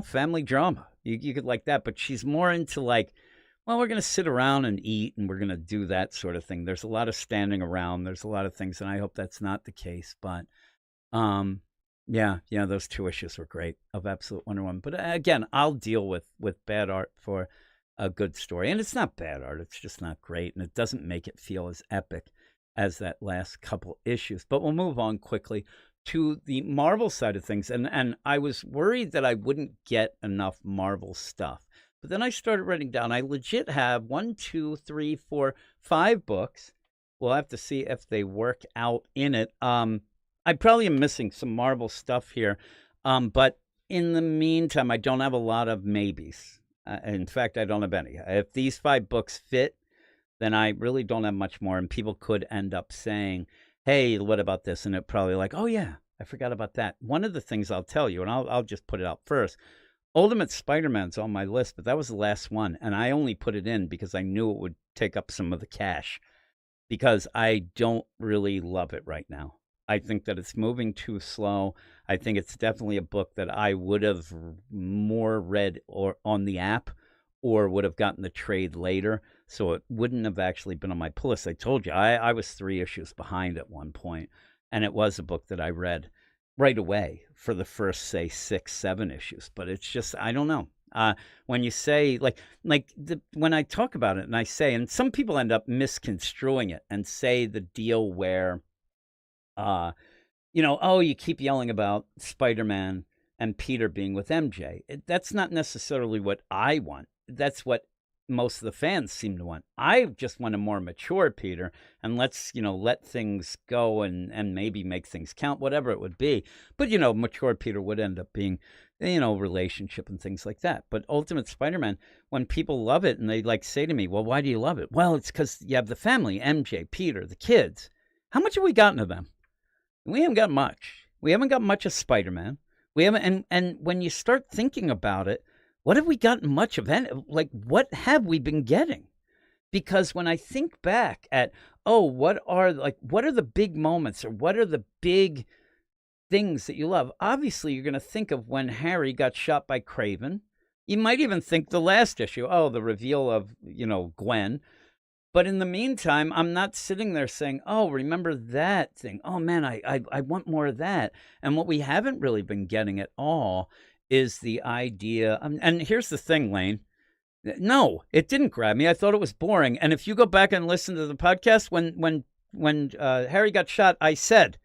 family drama. You could like that, but she's more into like, well, we're going to sit around and eat and we're going to do that sort of thing. There's a lot of standing around. There's a lot of things, and I hope that's not the case. But yeah, those 2 issues were great of Absolute Wonder Woman. But again, I'll deal with bad art for a good story. And it's not bad art. It's just not great. And it doesn't make it feel as epic as that last couple issues. But we'll move on quickly to the Marvel side of things. And I was worried that I wouldn't get enough Marvel stuff. But then I started writing down, I legit have 1, 2, 3, 4, 5 books. We'll have to see if they work out in it. I probably am missing some Marvel stuff here. But in the meantime, I don't have a lot of maybes. In fact, I don't have any. If these 5 books fit, then I really don't have much more. And people could end up saying, hey, what about this? And it probably like, oh, yeah, I forgot about that. One of the things I'll tell you, and I'll just put it out first, Ultimate Spider-Man's on my list, but that was the last one. And I only put it in because I knew it would take up some of the cash because I don't really love it right now. I think that it's moving too slow. I think it's definitely a book that I would have more read or on the app or would have gotten the trade later. So it wouldn't have actually been on my pull list. I told you, I was 3 issues behind at one point, and it was a book that I read right away for the first, say, 6, 7 issues. But it's just, I don't know. When you say, when I talk about it and I say, and some people end up misconstruing it and say the deal where, oh, you keep yelling about Spider-Man and Peter being with MJ. That's not necessarily what I want. That's what most of the fans seem to want. I just want a more mature Peter, and let's, let things go and maybe make things count, whatever it would be. But, mature Peter would end up being, relationship and things like that. But Ultimate Spider-Man, when people love it and they say to me, well, why do you love it? Well, it's because you have the family, MJ, Peter, the kids. How much have we gotten of them? We haven't got much. We haven't got much of Spider-Man. We haven't, and when you start thinking about it, what have we gotten much of? What have we been getting? Because when I think back at, what are the big moments or what are the big things that you love? Obviously, you're going to think of when Harry got shot by Kraven. You might even think the last issue, the reveal of, Gwen. But in the meantime, I'm not sitting there saying, "Oh, remember that thing? Oh man, I want more of that." And what we haven't really been getting at all is the idea. And here's the thing, Lane. No, it didn't grab me. I thought it was boring. And if you go back and listen to the podcast, when Harry got shot, I said,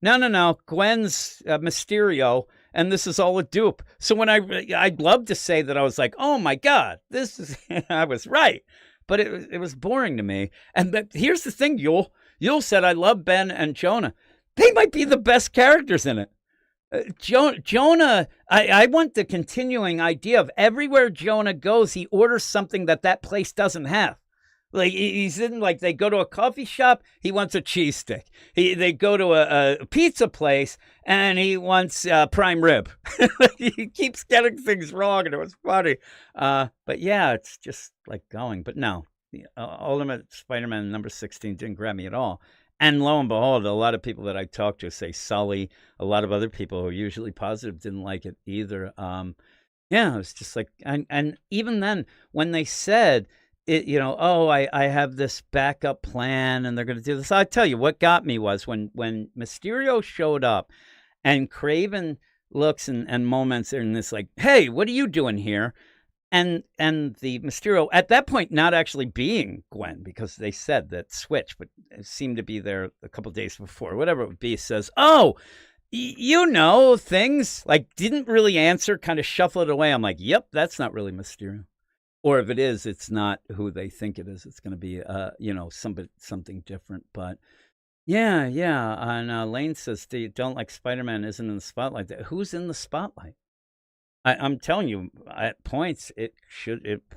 "No, no, no. Gwen's Mysterio, and this is all a dupe." So when I'd love to say that I was like, "Oh my god, this is," I was right, but it was boring to me. And here's the thing, Yule said, "I love Ben and Jonah. They might be the best characters in it." Jonah, I want the continuing idea of everywhere Jonah goes, he orders something that place doesn't have. Like he's in, like they go to a coffee shop, he wants a cheese stick. They go to a pizza place and he wants prime rib. He keeps getting things wrong, and it was funny. But yeah, it's just like going. But no, the Ultimate Spider-Man number 16 didn't grab me at all. And lo and behold, a lot of people that I talked to say Sully, a lot of other people who are usually positive didn't like it either. Yeah, it was just like, and even then, when they said it, oh, I have this backup plan and they're going to do this. I tell you, what got me was when Mysterio showed up and Craven looks and moments in this like, "Hey, what are you doing here?" And the Mysterio at that point not actually being Gwen, because they said that switch, but it seemed to be there a couple days before, whatever it would be, says, "Oh, things," like didn't really answer, kind of shuffle it away. I'm like, yep, that's not really Mysterio. Or if it is, it's not who they think it is. It's going to be, something different. But yeah, yeah. And Lane says, don't like Spider-Man isn't in the spotlight. Who's in the spotlight? I'm telling you, at points it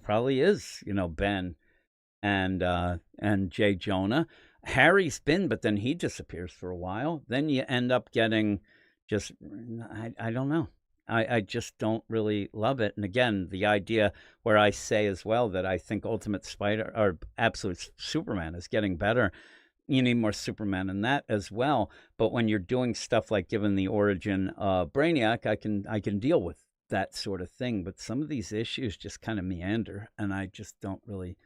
probably is, Ben and Jay Jonah. Harry's been, but then he disappears for a while. Then you end up getting just, I don't know. I just don't really love it. And again, the idea where I say as well that I think Ultimate Spider or Absolute Superman is getting better. You need more Superman in that as well. But when you're doing stuff like given the origin of Brainiac, I can deal with that sort of thing. But some of these issues just kind of meander, and I just don't really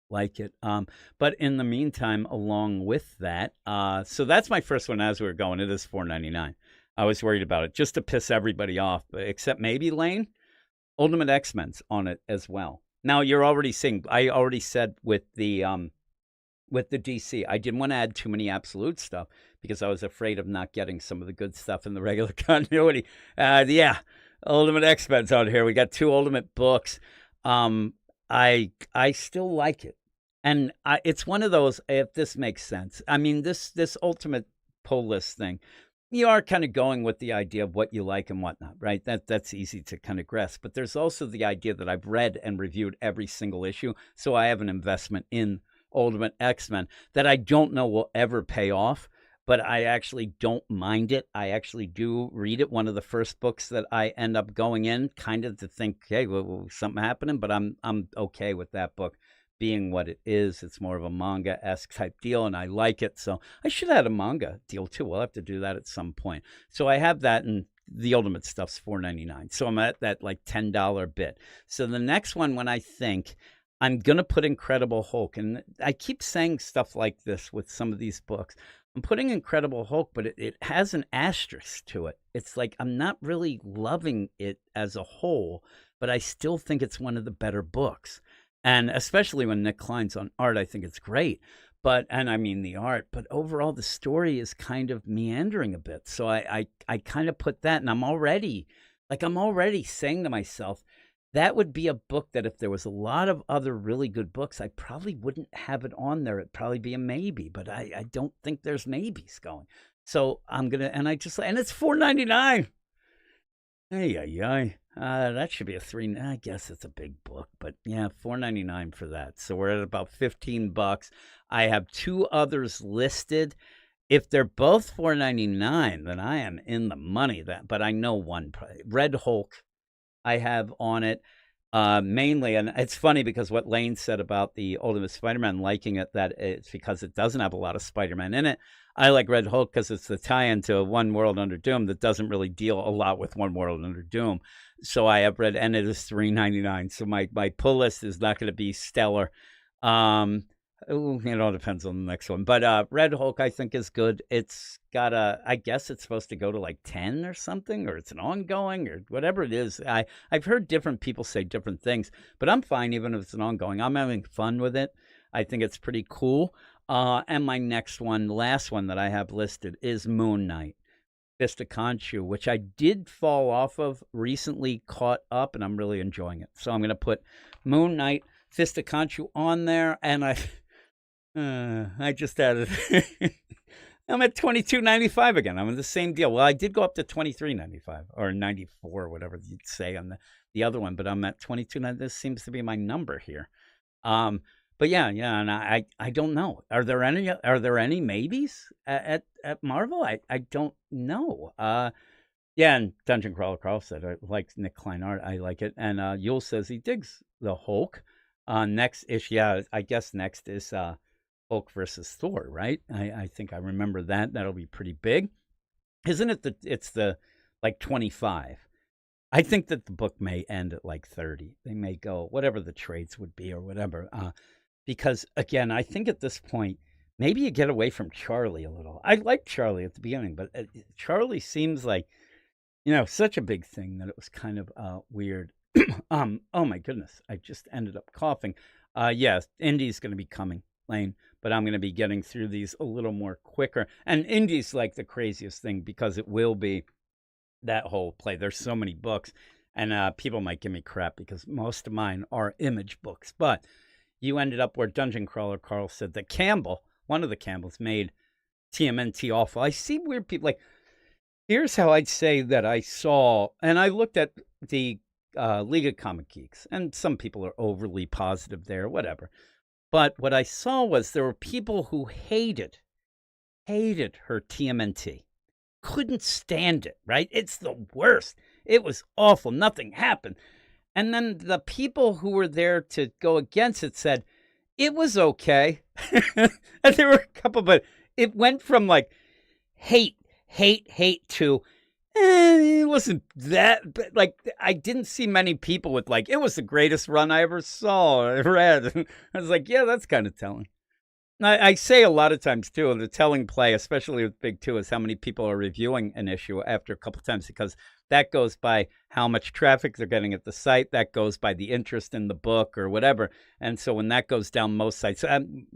like it. But in the meantime, along with that, so that's my first one as we were going. It is $4.99. I was worried about it just to piss everybody off, except maybe Lane. Ultimate X-Men's on it as well. Now you're already seeing. I already said with the DC, I didn't want to add too many Absolute stuff because I was afraid of not getting some of the good stuff in the regular continuity. Yeah, Ultimate X-Men's on here. We got 2 Ultimate books. I still like it, and it's one of those. If this makes sense, I mean this Ultimate pull list thing. You are kind of going with the idea of what you like and whatnot, right? That's easy to kind of grasp. But there's also the idea that I've read and reviewed every single issue, so I have an investment in Ultimate X-Men that I don't know will ever pay off, but I actually don't mind it. I actually do read it. One of the first books that I end up going in, kind of to think, hey, well, something happening, but I'm okay with that book being what it is. It's more of a manga-esque type deal, and I like it. So I should have had a manga deal too. We'll have to do that at some point. So I have that, and the Ultimate stuff's $4.99. So I'm at that like $10 bit. So the next one, when I think I'm going to put Incredible Hulk, and I keep saying stuff like this with some of these books. I'm putting Incredible Hulk, but it has an asterisk to it. It's like I'm not really loving it as a whole, but I still think it's one of the better books. And especially when Nick Klein's on art, I think it's great. And I mean the art, but overall the story is kind of meandering a bit. So I kind of put that, and I'm already saying to myself, that would be a book that if there was a lot of other really good books, I probably wouldn't have it on there. It'd probably be a maybe, but I don't think there's maybes going. So and it's $4.99. Hey. That should be a 3. I guess it's a big book, but yeah, $4.99 for that. So we're at about $15. I have 2 others listed. If they're both $4.99, then I am in the money. But I know one. Red Hulk, I have on it mainly, and it's funny because what Lane said about the Ultimate Spider-Man liking it, that it's because it doesn't have a lot of Spider-Man in it. I like Red Hulk because it's the tie-in to One World Under Doom that doesn't really deal a lot with One World Under Doom. So I have read, and it is $3.99. So my pull list is not going to be stellar. Ooh, it all depends on the next one. But Red Hulk, I think, is good. It's got I guess it's supposed to go to like 10 or something, or it's an ongoing or whatever it is. I've heard different people say different things, but I'm fine even if it's an ongoing. I'm having fun with it. I think it's pretty cool. And my next one, last one that I have listed is Moon Knight. Fist of Khonshu, which I did fall off of, recently caught up, and I'm really enjoying it. So I'm going to put Moon Knight, Fist of Khonshu on there, and I just added. I'm at $22.95 again. I'm in the same deal. Well, I did go up to $23.95 or 94, whatever you'd say on the other one, but I'm at $22.95. This seems to be my number here. But yeah, and I don't know. Are there any maybes at Marvel? I don't know. Yeah, and Dungeon Crawler Carl said I like Nick Klein art. I like it, and Yule says he digs the Hulk. Next issue, yeah, I guess next is Hulk versus Thor, right? I think I remember that. That'll be pretty big, isn't it? It's the like 25. I think that the book may end at like 30. They may go whatever the trades would be or whatever. Because again, I think at this point, maybe you get away from Charlie a little. I liked Charlie at the beginning, but Charlie seems like, such a big thing that it was kind of weird. Oh my goodness, I just ended up coughing. Yes, Indy's going to be coming, Lane, but I'm going to be getting through these a little more quicker. And Indy's like the craziest thing because it will be that whole play. There's so many books, and people might give me crap because most of mine are Image books, but you ended up where Dungeon Crawler Carl said that Campbell, one of the Campbells, made TMNT awful. I see weird people. Like, here's how I'd say that I saw, and I looked at the League of Comic Geeks, and some people are overly positive there, whatever. But what I saw was there were people who hated her TMNT. Couldn't stand it, right? It's the worst. It was awful. Nothing happened. And then the people who were there to go against it said, it was okay. And there were a couple, but it went from like hate to, it wasn't that, but like, I didn't see many people with like, it was the greatest run I ever saw or read. I was like, yeah, that's kind of telling. I say a lot of times, too, the telling play, especially with Big Two, is how many people are reviewing an issue after a couple times, because that goes by how much traffic they're getting at the site. That goes by the interest in the book or whatever. And so when that goes down most sites,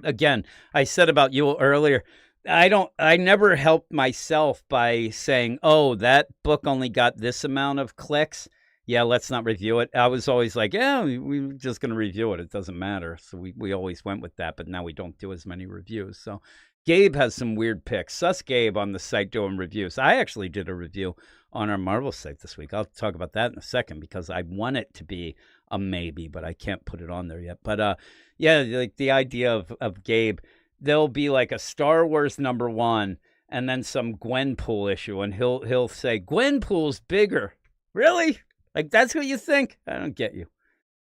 again, I said about you earlier, I never helped myself by saying, oh, that book only got this amount of clicks. Yeah, let's not review it. I was always like, yeah, we're just going to review it. It doesn't matter. So we always went with that, but now we don't do as many reviews. So Gabe has some weird picks. Sus Gabe on the site doing reviews. I actually did a review on our Marvel site this week. I'll talk about that in a second because I want it to be a maybe, but I can't put it on there yet. But yeah, like the idea of Gabe, there'll be like a Star Wars #1 and then some Gwenpool issue, and he'll say, Gwenpool's bigger. Really? Like, that's what you think? I don't get you.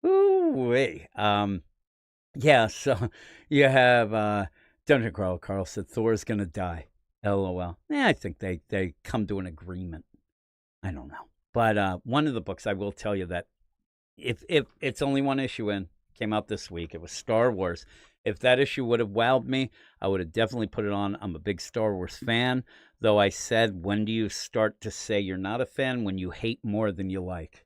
Ooh-wee. Yeah, so you have Dungeon Crawler Carl said Thor's going to die. LOL. Yeah, I think they come to an agreement. I don't know. But one of the books, I will tell you that if it's only one issue in, came out this week, it was Star Wars. If that issue would have wowed me, I would have definitely put it on. I'm a big Star Wars fan, though I said, when do you start to say you're not a fan? When you hate more than you like.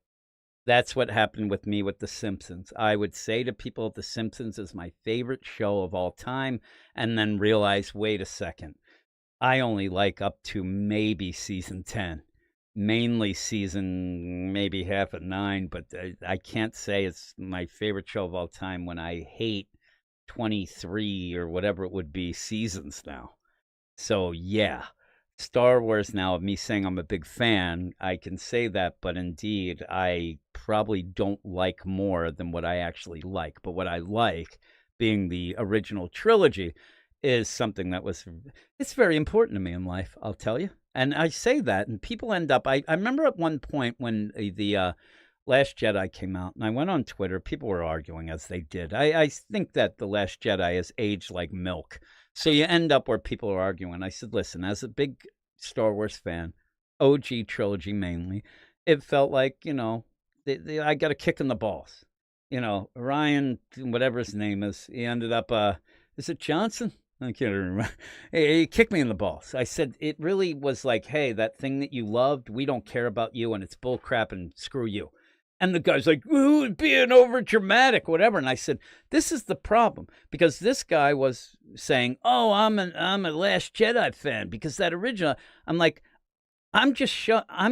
That's what happened with me with The Simpsons. I would say to people, The Simpsons is my favorite show of all time, and then realize, wait a second, I only like up to maybe season 10. Mainly season maybe half of 9, but I can't say it's my favorite show of all time when I hate 23 or whatever it would be seasons now. So yeah, Star Wars now, of me saying I'm a big fan, I can say that, but indeed, I probably don't like more than what I actually like. But what I like, being the original trilogy, is something that it's very important to me in life, I'll tell you. And I say that, and people end up, I remember at one point when the Last Jedi came out, and I went on Twitter, people were arguing as they did. I think that The Last Jedi is aged like milk. So you end up where people are arguing. I said, listen, as a big Star Wars fan, OG trilogy mainly, it felt like, I got a kick in the balls. Ryan, whatever his name is, he ended up Is it Johnson? I can't remember. He kicked me in the balls. I said, it really was like, hey, that thing that you loved, we don't care about you, and it's bull crap, and screw you. And the guy's like, ooh, being over dramatic, whatever. And I said, this is the problem, because this guy was saying, oh, I'm a Last Jedi fan because that original. I'm like, I'm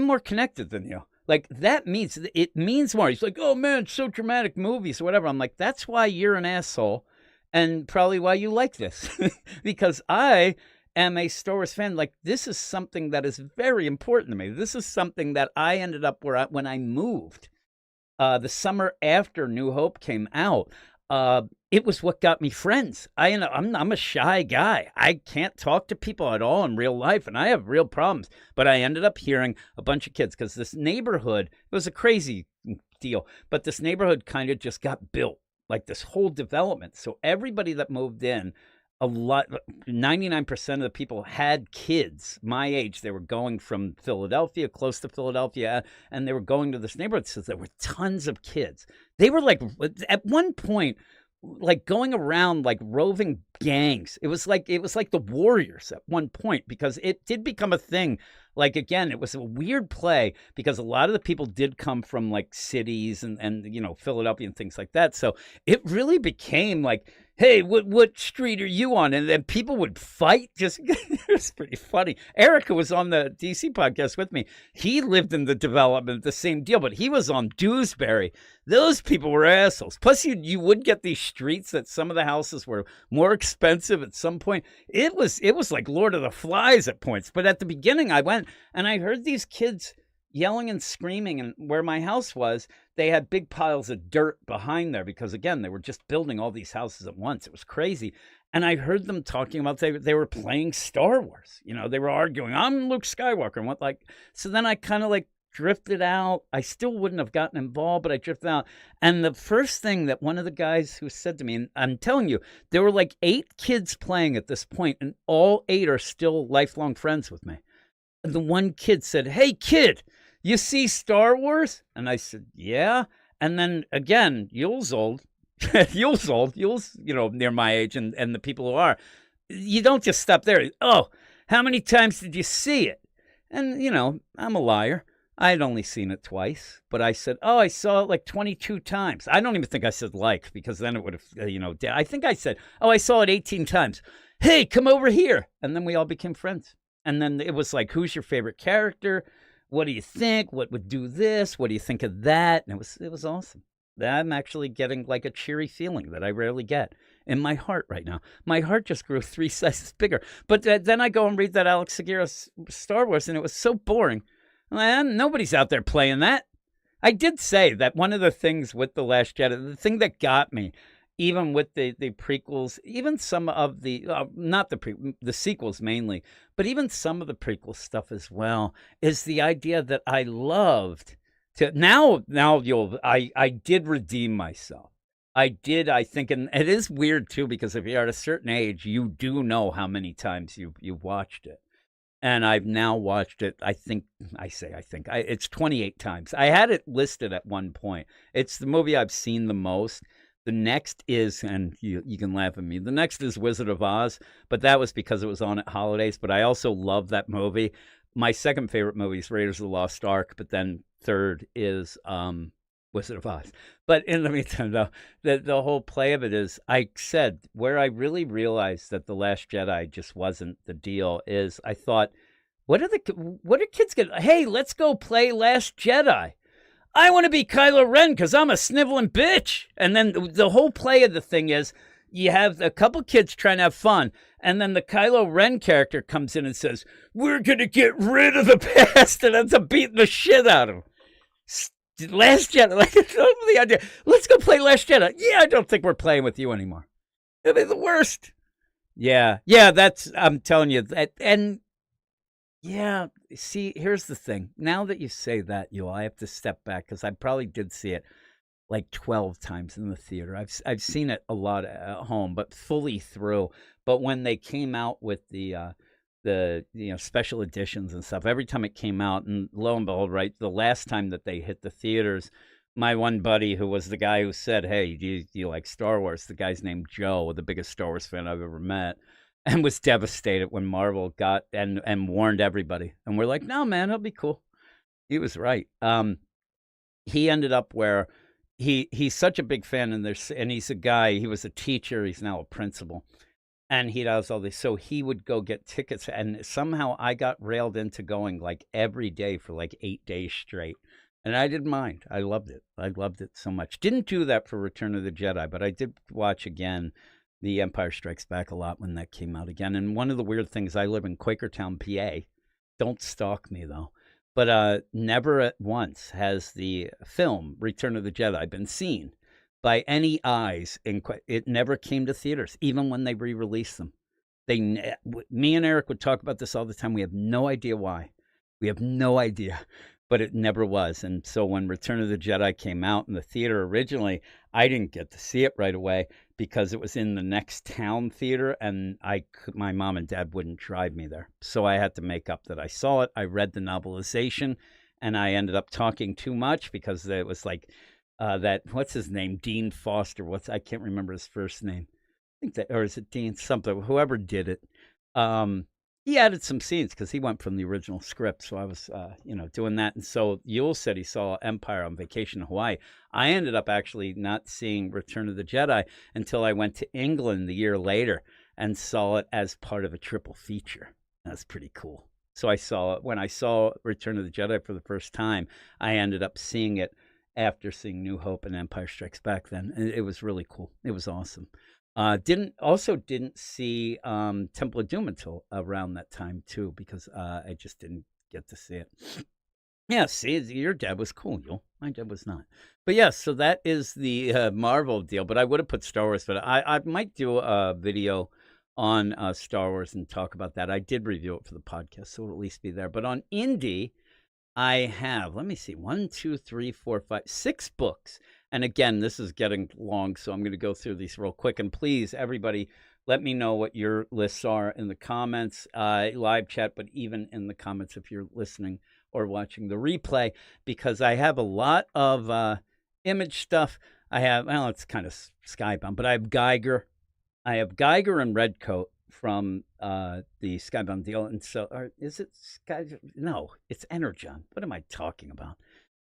more connected than you. Like, that means, it means more. He's like, oh man, so dramatic movies or whatever. I'm like, that's why you're an asshole, and probably why you like this, because I am a Star Wars fan. Like, this is something that is very important to me. This is something that I ended up when I moved the summer after New Hope came out. It was what got me friends. I'm a shy guy. I can't talk to people at all in real life, and I have real problems. But I ended up hearing a bunch of kids, because this neighborhood, it was a crazy deal, but this neighborhood kind of just got built, like this whole development. So everybody that moved in, 99% of the people had kids my age. They were going from Philadelphia, close to Philadelphia, and they were going to this neighborhood. So there were tons of kids. They were like, at one point, like going around like roving gangs. It was like the Warriors at one point, because it did become a thing. Like, again, it was a weird play because a lot of the people did come from like cities and Philadelphia and things like that. So it really became like, hey, what street are you on? And then people would fight. Just it was pretty funny. Erica was on the DC podcast with me. He lived in the development, the same deal, but he was on Dewsbury. Those people were assholes. Plus, you would get these streets that some of the houses were more expensive at some point. It was like Lord of the Flies at points. But at the beginning, I went and I heard these kids yelling and screaming, and where my house was, they had big piles of dirt behind there because, again, they were just building all these houses at once. It was crazy. And I heard them talking about they were playing Star Wars. They were arguing, I'm Luke Skywalker, and what, like. So then I kind of like drifted out. I still wouldn't have gotten involved, but I drifted out. And the first thing that one of the guys who said to me, and I'm telling you, there were like 8 kids playing at this point, and all 8 are still lifelong friends with me. And the one kid said, hey kid, you see Star Wars? And I said, yeah. And then again, Yule's old, Yule's, near my age, and the people who are, you don't just stop there. Oh, how many times did you see it? And, I'm a liar. I had only seen it twice, but I said, oh, I saw it like 22 times. I don't even think I said like, because then it would have, I think I said, oh, I saw it 18 times. Hey, come over here. And then we all became friends. And then it was like, who's your favorite character? What do you think? What would do this? What do you think of that? And it was awesome. I'm actually getting like a cheery feeling that I rarely get in my heart right now. My heart just grew 3 sizes bigger. But then I go and read that Alex Seguira's Star Wars, and it was so boring. Man, nobody's out there playing that. I did say that one of the things with The Last Jedi, the thing that got me, even with the prequels, even some of the, not the sequels mainly, but even some of the prequel stuff as well, is the idea that I loved to, now I did redeem myself. I think, and it is weird too, because if you're at a certain age, you do know how many times you've watched it. And I've now watched it, it's 28 times. I had it listed at one point. It's the movie I've seen the most. The next is, and you can laugh at me, the next is Wizard of Oz, but that was because it was on at holidays. But I also love that movie. My second favorite movie is Raiders of the Lost Ark, but then third is Wizard of Oz. But in the meantime, though, the whole play of it is, I said, where I really realized that The Last Jedi just wasn't the deal is I thought, what are kids going to, hey, let's go play Last Jedi. I want to be Kylo Ren because I'm a sniveling bitch. And then the whole play of the thing is you have a couple kids trying to have fun. And then the Kylo Ren character comes in and says, we're going to get rid of the past, and ends up beating the shit out of him. Last Jedi, like the idea. Let's go play Last Jedi. Yeah, I don't think we're playing with you anymore. It'll be the worst. Yeah, that's, I'm telling you that. And yeah, see, here's the thing. Now that you say that, I have to step back because I probably did see it like 12 times in the theater. I've seen it a lot at home, but fully through. But when they came out with the special editions and stuff, every time it came out, and lo and behold, right, the last time that they hit the theaters my one buddy who was the guy who said, "Hey, do you like Star Wars?" The guy's named Joe, the biggest Star Wars fan I've ever met, and was devastated when Marvel got and warned everybody. And we're like, "No, man, it'll be cool." He was right. He ended up where he's such a big fan, and he's a guy. He was a teacher. He's now a principal, and he does all this. So he would go get tickets, and somehow I got railed into going like every day for like 8 days straight. And I didn't mind. I loved it. I loved it so much. Didn't do that for Return of the Jedi, but I did watch again The Empire Strikes Back a lot when that came out again. And one of the weird things, I live in Quakertown, PA. Don't stalk me though. But never at once has the film Return of the Jedi been seen by any eyes. It never came to theaters, even when they re-released them. Me and Eric would talk about this all the time. We have no idea why. We have no idea, but it never was. And so when Return of the Jedi came out in the theater originally, I didn't get to see it right away because it was in the next town theater, and my mom and dad wouldn't drive me there. So I had to make up that I saw it. I read the novelization, and I ended up talking too much because it was like that, what's his name? Dean Foster. I can't remember his first name. I think that, or is it Dean something? Whoever did it. He added some scenes because he went from the original script. So I was, doing that. And so Yule said he saw Empire on vacation in Hawaii. I ended up actually not seeing Return of the Jedi until I went to England the year later and saw it as part of a triple feature. That's pretty cool. So when I saw Return of the Jedi for the first time, I ended up seeing it after seeing New Hope and Empire Strikes Back then. And it was really cool. It was awesome. Didn't see Temple of Doom until around that time too, because I just didn't get to see it. Yeah, see, your dad was cool, Yul. My dad was not. But yeah, so that is the Marvel deal. But I would have put Star Wars, but I might do a video on Star Wars and talk about that. I did review it for the podcast, so it'll at least be there. But on indie, I have, let me see, 1, 2, 3, 4, 5, 6 books. And again, this is getting long, so I'm going to go through these real quick. And please, everybody, let me know what your lists are in the comments, live chat, but even in the comments if you're listening or watching the replay, because I have a lot of image stuff. It's kind of Skybound, but I have Geiger. I have Geiger and Redcoat from the Skybound deal. And so, is it Skybound? No, it's Energon. What am I talking about?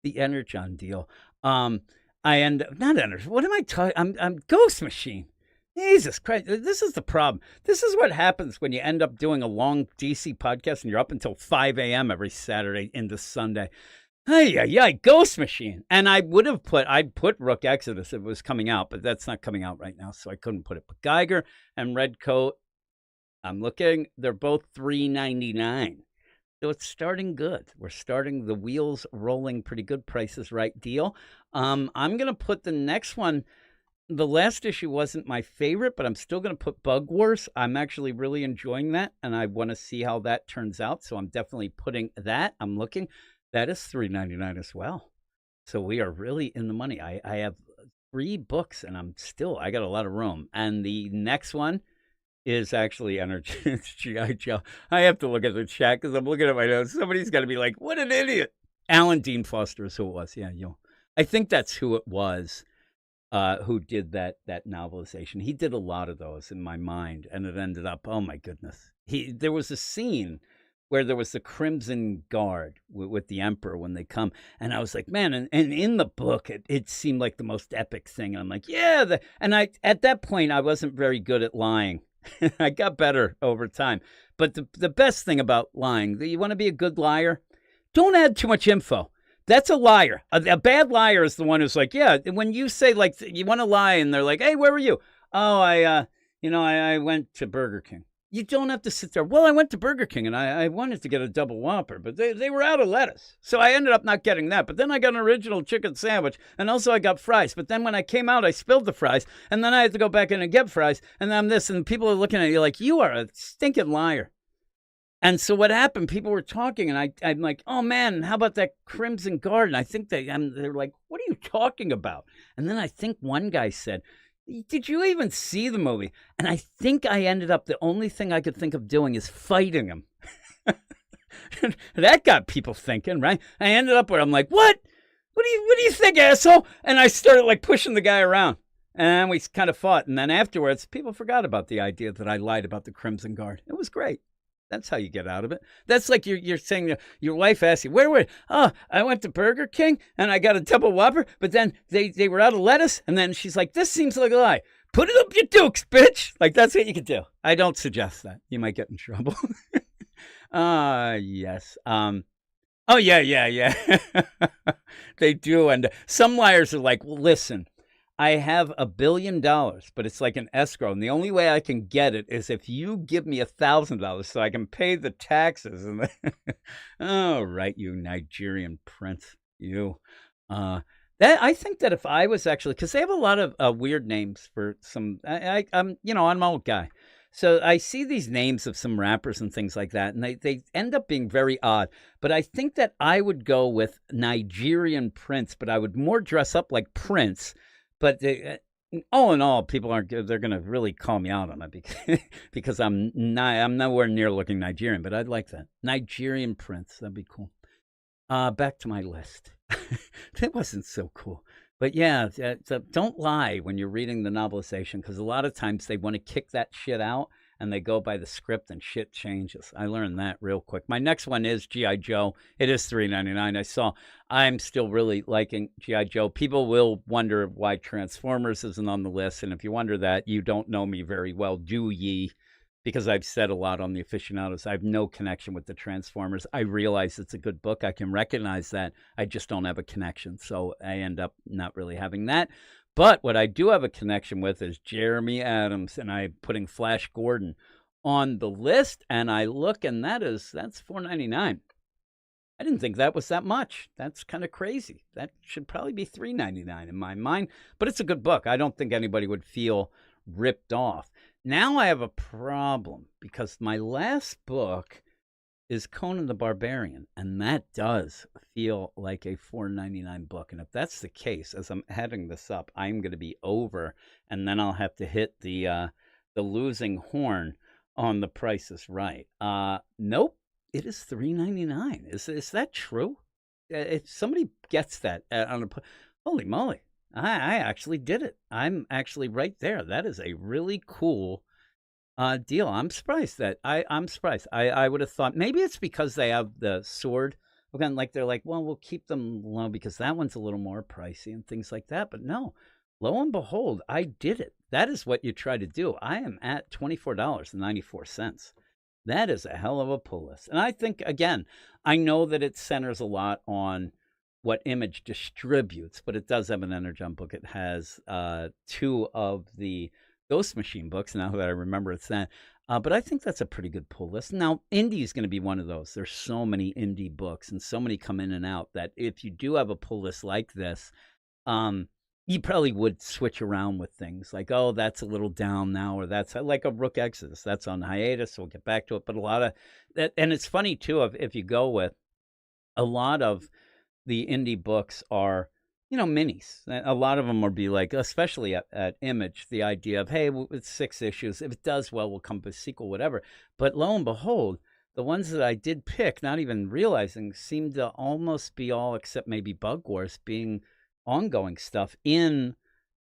The Energon deal. I end up not Energy. What am I talking? I'm Ghost Machine. Jesus Christ! This is the problem. This is what happens when you end up doing a long DC podcast and you're up until 5 a.m. every Saturday into Sunday. Hey, Ghost Machine. And I'd put Rook Exodus if it was coming out, but that's not coming out right now, so I couldn't put it. But Geiger and Redcoat, I'm looking. They're both $3.99. So it's starting good. We're starting the wheels rolling pretty good. Price is Right deal. I'm going to put the next one. The last issue wasn't my favorite, but I'm still going to put Bug Wars. I'm actually really enjoying that, and I want to see how that turns out. So I'm definitely putting that. I'm looking. That is $3.99 as well. So we are really in the money. I have 3 books, and I got a lot of room. And the next one is actually Energy. It's G.I. Joe. I have to look at the chat because I'm looking at my notes. Somebody's got to be like, what an idiot. Alan Dean Foster is who it was. Yeah, I think that's who it was who did that novelization. He did a lot of those in my mind, and it ended up, oh my goodness. There was a scene where there was the Crimson Guard with the Emperor when they come, and I was like, man, and in the book, it seemed like the most epic thing. And I'm like, yeah. At that point, I wasn't very good at lying. I got better over time. But the best thing about lying, you want to be a good liar, don't add too much info. That's a liar. A bad liar is the one who's like, yeah, when you say, like, you want to lie and they're like, hey, where were you? Oh, I went to Burger King. You don't have to sit there. Well, I went to Burger King and I wanted to get a double Whopper, but they were out of lettuce. So I ended up not getting that. But then I got an original chicken sandwich, and also I got fries. But then when I came out, I spilled the fries, and then I had to go back in and get fries, and I'm this, and people are looking at you like, you are a stinking liar. And so what happened, people were talking, and I'm like, oh, man, how about that Crimson Guard? And I think they're like, what are you talking about? And then I think one guy said, did you even see the movie? And I think I ended up, the only thing I could think of doing is fighting him. That got people thinking, right? I ended up where I'm like, what? what do you think, asshole? And I started like pushing the guy around. And we kind of fought. And then afterwards, people forgot about the idea that I lied about the Crimson Guard. It was great. That's how you get out of it. That's like you're saying your wife asks you, where? Oh, I went to Burger King and I got a double Whopper, but then they were out of lettuce. And then she's like, this seems like a lie. Put it up your dukes, bitch. Like, that's what you can do. I don't suggest that. You might get in trouble. Yes. Oh, yeah. They do. And some liars are like, well, listen, I have $1 billion, but it's like an escrow. And the only way I can get it is if you give me $1,000 so I can pay the taxes. And oh, right, you Nigerian prince, you. I think that if I was actually, because they have a lot of weird names for some, I'm an old guy. So I see these names of some rappers and things like that, and they end up being very odd. But I think that I would go with Nigerian Prince, but I would more dress up like Prince. But all in all, people aren't good. They're going to really call me out on it because I'm nowhere near looking Nigerian, but I'd like that. Nigerian Prince. That'd be cool. Back to my list. That wasn't so cool. But yeah, don't lie when you're reading the novelization, because a lot of times they want to kick that shit out and they go by the script and shit changes. I learned that real quick. My next one is G.I. Joe. It is $3.99. I'm still really liking G.I. Joe. People will wonder why Transformers isn't on the list. And if you wonder that, you don't know me very well, do ye? Because I've said a lot on the aficionados. I have no connection with the Transformers. I realize it's a good book. I can recognize that. I just don't have a connection. So I end up not really having that. But what I do have a connection with is Jeremy Adams, and I'm putting Flash Gordon on the list. And I look, and that's $4.99. I didn't think that was that much. That's kind of crazy. That should probably be $3.99 in my mind. But it's a good book. I don't think anybody would feel ripped off. Now I have a problem because my last book is Conan the Barbarian, and that does feel like a $4.99 book. And if that's the case, as I'm heading this up, I'm going to be over, and then I'll have to hit the losing horn on The Price is Right. Nope, it is $3.99. Is that true? If somebody gets that holy moly. I actually did it. I'm actually right there. That is a really cool deal. I'm surprised that I'm surprised. I would have thought maybe it's because they have the sword. Again, like they're like, well, we'll keep them low because that one's a little more pricey and things like that. But no, lo and behold, I did it. That is what you try to do. I am at $24.94. That is a hell of a pull list. And I think, again, I know that it centers a lot on what Image distributes, but it does have an Energon book. It has 2 of the Ghost Machine books, now that I remember it's that. But I think that's a pretty good pull list. Now, indie is going to be one of those. There's so many indie books, and so many come in and out, that if you do have a pull list like this, you probably would switch around with things like, oh, that's a little down now, or that's like a Rook Exodus. That's on hiatus, so we'll get back to it. But a lot of that, and it's funny, too, if you go with a lot of the indie books are, minis. A lot of them will be like, especially at Image, the idea of, hey, it's 6 issues. If it does well, we'll come up with a sequel, whatever. But lo and behold, the ones that I did pick, not even realizing, seem to almost be all, except maybe Bug Wars, being ongoing stuff in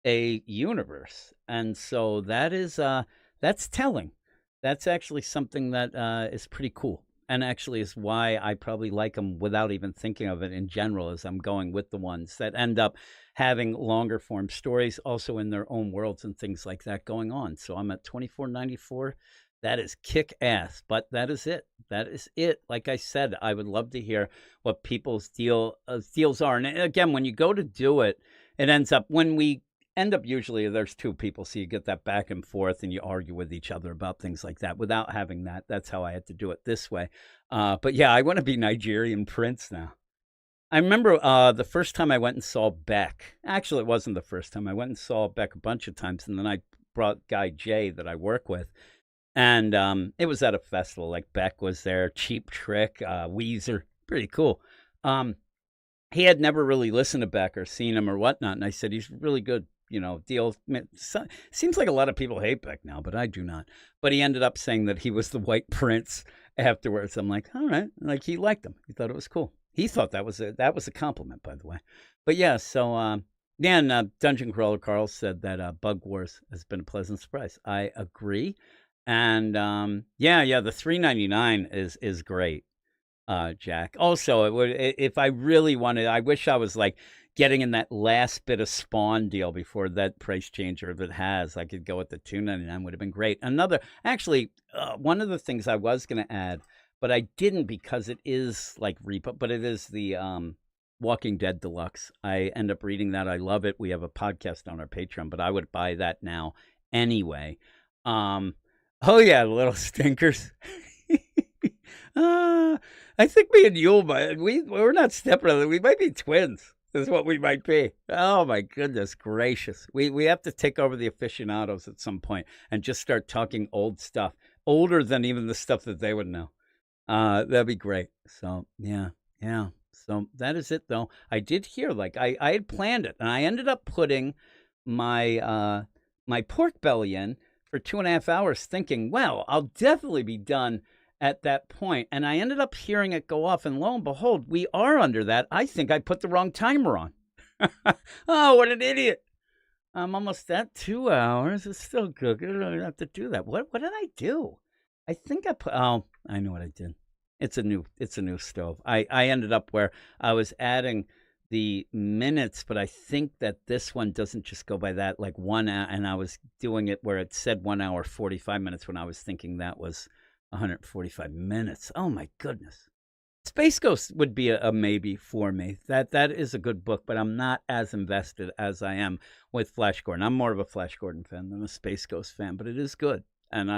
a universe. And so that's telling. That's actually something that is pretty cool. And actually is why I probably like them without even thinking of it in general, as I'm going with the ones that end up having longer form stories also in their own worlds and things like that going on. So I'm at $24.94. That is kick ass, but that is it. That is it. Like I said, I would love to hear what people's deals are. And again, when you go to do it, it ends up, when we end up, usually there's 2 people, so you get that back and forth and you argue with each other about things like that without having that. That's how I had to do it this way. But yeah, I want to be Nigerian Prince now. I remember the first time I went and saw Beck. Actually, it wasn't the first time. I went and saw Beck a bunch of times, and then I brought Guy Jay that I work with. And it was at a festival. Like, Beck was there, Cheap Trick, Weezer. Pretty cool. He had never really listened to Beck or seen him or whatnot. And I said, he's really good. Deal. Seems like a lot of people hate Beck now, but I do not. But he ended up saying that he was the White Prince afterwards. I'm like, all right. Like, he liked him. He thought it was cool. He thought that was a compliment, by the way. But yeah, so yeah, and Dungeon Crawler Carl said that Bug Wars has been a pleasant surprise. I agree, and yeah, the 3.99 is great. Jack. Also, it would if I really wanted. I wish I was like getting in that last bit of Spawn deal before that price changer. If it has, I could go with the 2.99. Would have been great. Actually, one of the things I was going to add, but I didn't because it is like repo. But it is the Walking Dead Deluxe. I end up reading that. I love it. We have a podcast on our Patreon, but I would buy that now anyway. Oh yeah, the little stinkers. I think me and you, we're not stepbrothers. We might be twins. Is what we might be. Oh my goodness gracious! We have to take over the aficionados at some point and just start talking old stuff, older than even the stuff that they would know. That'd be great. So yeah. So that is it, though. I did hear I had planned it, and I ended up putting my my pork belly in for 2.5 hours, thinking, well, I'll definitely be done at that point. And I ended up hearing it go off, and lo and behold, we are under that. I think I put the wrong timer on. Oh, what an idiot. I'm almost at 2 hours. It's still cooking. I don't have to do that. What did I do? I think I put, oh, I know what I did. It's a new stove. I ended up where I was adding the minutes, but I think that this one doesn't just go by that, like 1 hour, and I was doing it where it said 1 hour 45 minutes when I was thinking that was 145 minutes. Oh my goodness. Space Ghost would be a maybe for me. That is a good book, but I'm not as invested as I am with Flash Gordon. I'm more of a Flash Gordon fan than a Space Ghost fan, but it is good. And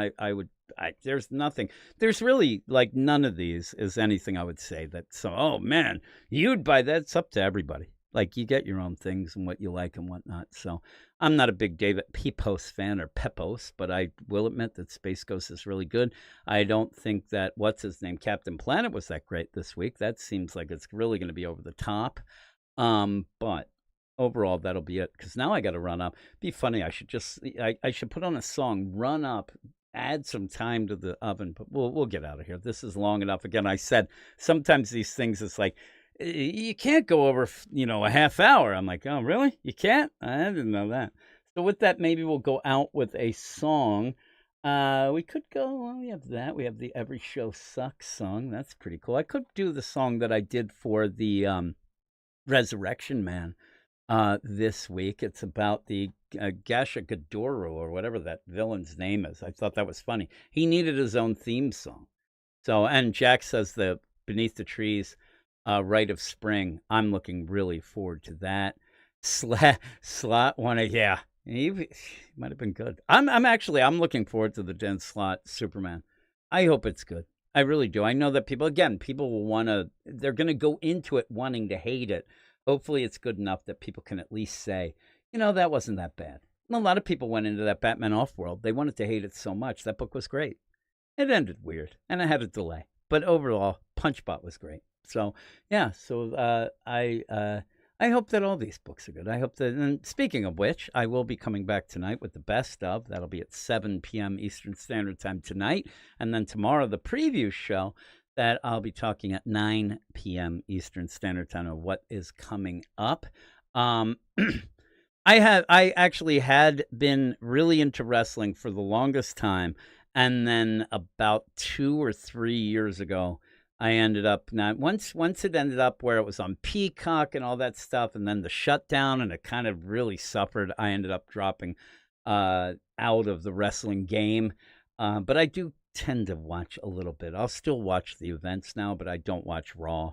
there's really like none of these is anything I would say that, so, oh man, you'd buy that. It's up to everybody. Like, you get your own things and what you like and whatnot. So I'm not a big David Pepos fan or Pepos, but I will admit that Space Ghost is really good. I don't think that, what's his name, Captain Planet was that great this week. That seems like it's really going to be over the top. But overall, that'll be it, because now I got to run up. Be funny. I should put on a song, run up, add some time to the oven, but we'll get out of here. This is long enough. Again, I said sometimes these things, it's like you can't go over, a half hour. I'm like, oh, really? You can't? I didn't know that. So with that, maybe we'll go out with a song. We could go, well, we have that. We have the Every Show Sucks song. That's pretty cool. I could do the song that I did for the Resurrection Man this week. It's about the Gasha Gadoro, or whatever that villain's name is. I thought that was funny. He needed his own theme song. So, and Jack says the Beneath the Trees, Rite of Spring. I'm looking really forward to that. Slot one, yeah, he might have been good. I'm looking forward to the Dan Slott Superman. I hope it's good. I really do. I know that people will they're going to go into it wanting to hate it. Hopefully it's good enough that people can at least say, that wasn't that bad. And a lot of people went into that Batman Off-World. They wanted to hate it so much. That book was great. It ended weird, and it had a delay. But overall, Punchbot was great. So, yeah. So I hope that all these books are good. I hope that, and speaking of which, I will be coming back tonight with the best of. That'll be at 7 p.m. Eastern Standard Time tonight. And then tomorrow, the preview show that I'll be talking at 9 p.m. Eastern Standard Time of what is coming up. I actually had been really into wrestling for the longest time. And then about 2 or 3 years ago, I ended up once it ended up where it was on Peacock and all that stuff, and then the shutdown, and it kind of really suffered. I ended up dropping out of the wrestling game. But I do tend to watch a little bit. I'll still watch the events now, but I don't watch Raw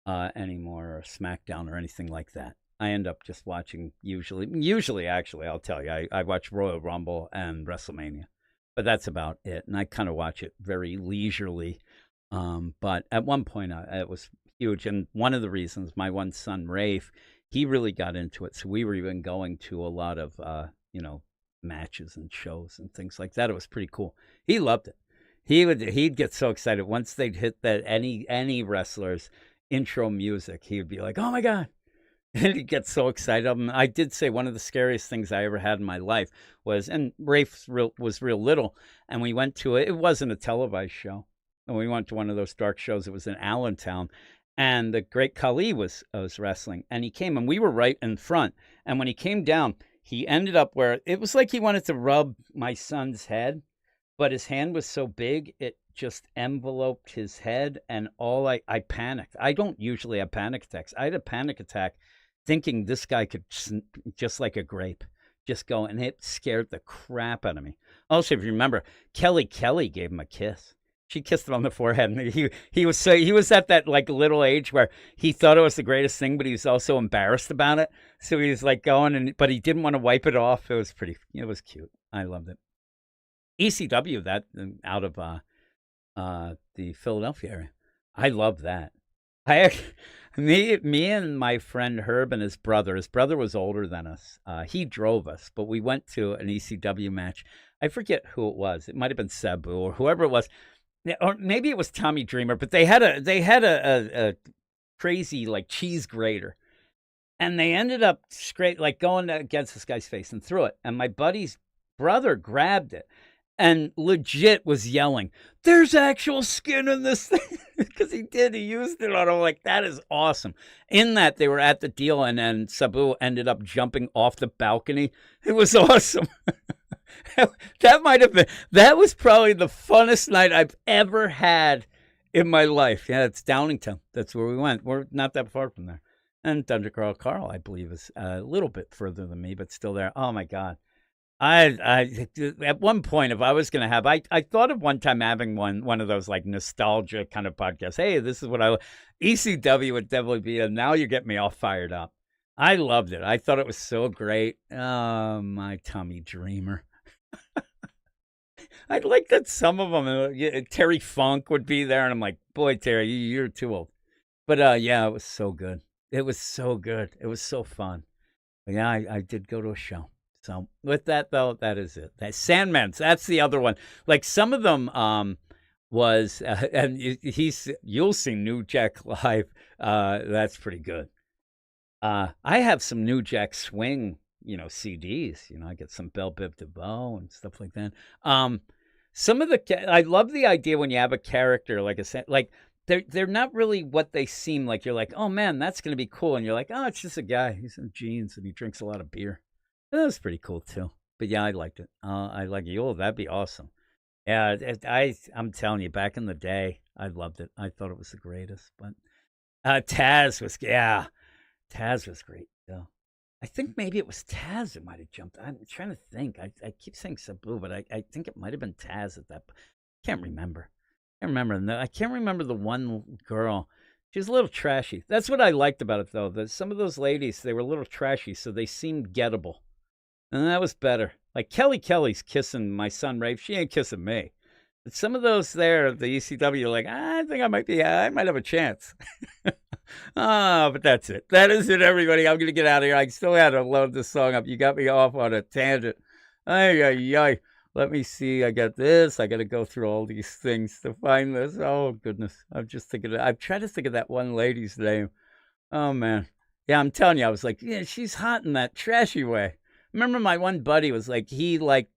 anymore, or SmackDown, or anything like that. I end up just watching usually actually, I'll tell you, I watch Royal Rumble and WrestleMania, but that's about it. And I kind of watch it very leisurely. But at one point it was huge. And one of the reasons, my one son, Rafe, he really got into it. So we were even going to a lot of, matches and shows and things like that. It was pretty cool. He loved it. He'd get so excited once they'd hit that any wrestler's intro music. He would be like, oh my God. And he'd get so excited. I did say one of the scariest things I ever had in my life was, and Rafe was real little, and we went to it. It wasn't a televised show. And we went to one of those dark shows. It was in Allentown. and the Great Khali was wrestling, and he came, and we were right in front. And when he came down, he ended up where it was like he wanted to rub my son's head, but his hand was so big, it just enveloped his head, and I panicked. I don't usually have panic attacks. I had a panic attack thinking this guy could just like a grape, just go, and it scared the crap out of me. Also, if you remember, Kelly gave him a kiss. She kissed him on the forehead, and he was at that like little age where he thought it was the greatest thing, but he was also embarrassed about it. So he was like going, but he didn't want to wipe it off. It was cute. I loved it. ECW, that out of the Philadelphia area. I love that. Me and my friend Herb and his brother. His brother was older than us. He drove us, but we went to an ECW match. I forget who it was. It might have been Sabu or whoever it was. Yeah, or maybe it was Tommy Dreamer, but they had a crazy like cheese grater, and they ended up straight like going against this guy's face and threw it. And my buddy's brother grabbed it and legit was yelling, "There's actual skin in this thing," because he used it on him. Like, that is awesome. In that, they were at the deal, and then Sabu ended up jumping off the balcony. It was awesome. That was probably the funnest night I've ever had in my life. Yeah, it's Downingtown. That's where we went. We're not that far from there. And Dundercarl Carl, I believe, is a little bit further than me, but still there. Oh my God. I at one point, if I was going to have, I thought of one time having one of those like nostalgia kind of podcasts. Hey, this is what ECW would definitely be. And now you get me all fired up. I loved it. I thought it was so great. Oh, my Tommy Dreamer. I'd like that some of them, Terry Funk would be there, and I'm like, boy, Terry, you're too old. But yeah, it was so good. It was so good. It was so fun. But yeah, I did go to a show. So with that, though, that is it. That Sandman's, that's the other one. Like some of them was, and you'll see New Jack live. That's pretty good. I have some New Jack Swing, CDs. I get some Belle Biv DeVoe and stuff like that. Some of I love the idea when you have a character like they're not really what they seem like. You're like, oh man, that's gonna be cool, and you're like, oh, it's just a guy. He's in jeans and he drinks a lot of beer. That was pretty cool too. But yeah, I liked it. I like it. Oh, that'd be awesome. Yeah, I'm telling you, back in the day, I loved it. I thought it was the greatest. But Taz was great though. I think maybe it was Taz that might have jumped. I'm trying to think. I keep saying Sabu, but I think it might have been Taz at that. Can't remember. I can't remember the one girl. She was a little trashy. That's what I liked about it, though. That some of those ladies, they were a little trashy, so they seemed gettable. And that was better. Like Kelly's kissing my son, Rafe. She ain't kissing me. But some of those there, the ECW, like, I think I might have a chance. But that's it. That is it, everybody. I'm going to get out of here. I still had to load this song up. You got me off on a tangent. Ay. Let me see. I got this. I got to go through all these things to find this. Oh, goodness. I'm trying to think of that one lady's name. Oh, man. Yeah, I'm telling you, I was like, yeah, she's hot in that trashy way. Remember my one buddy was like, he liked,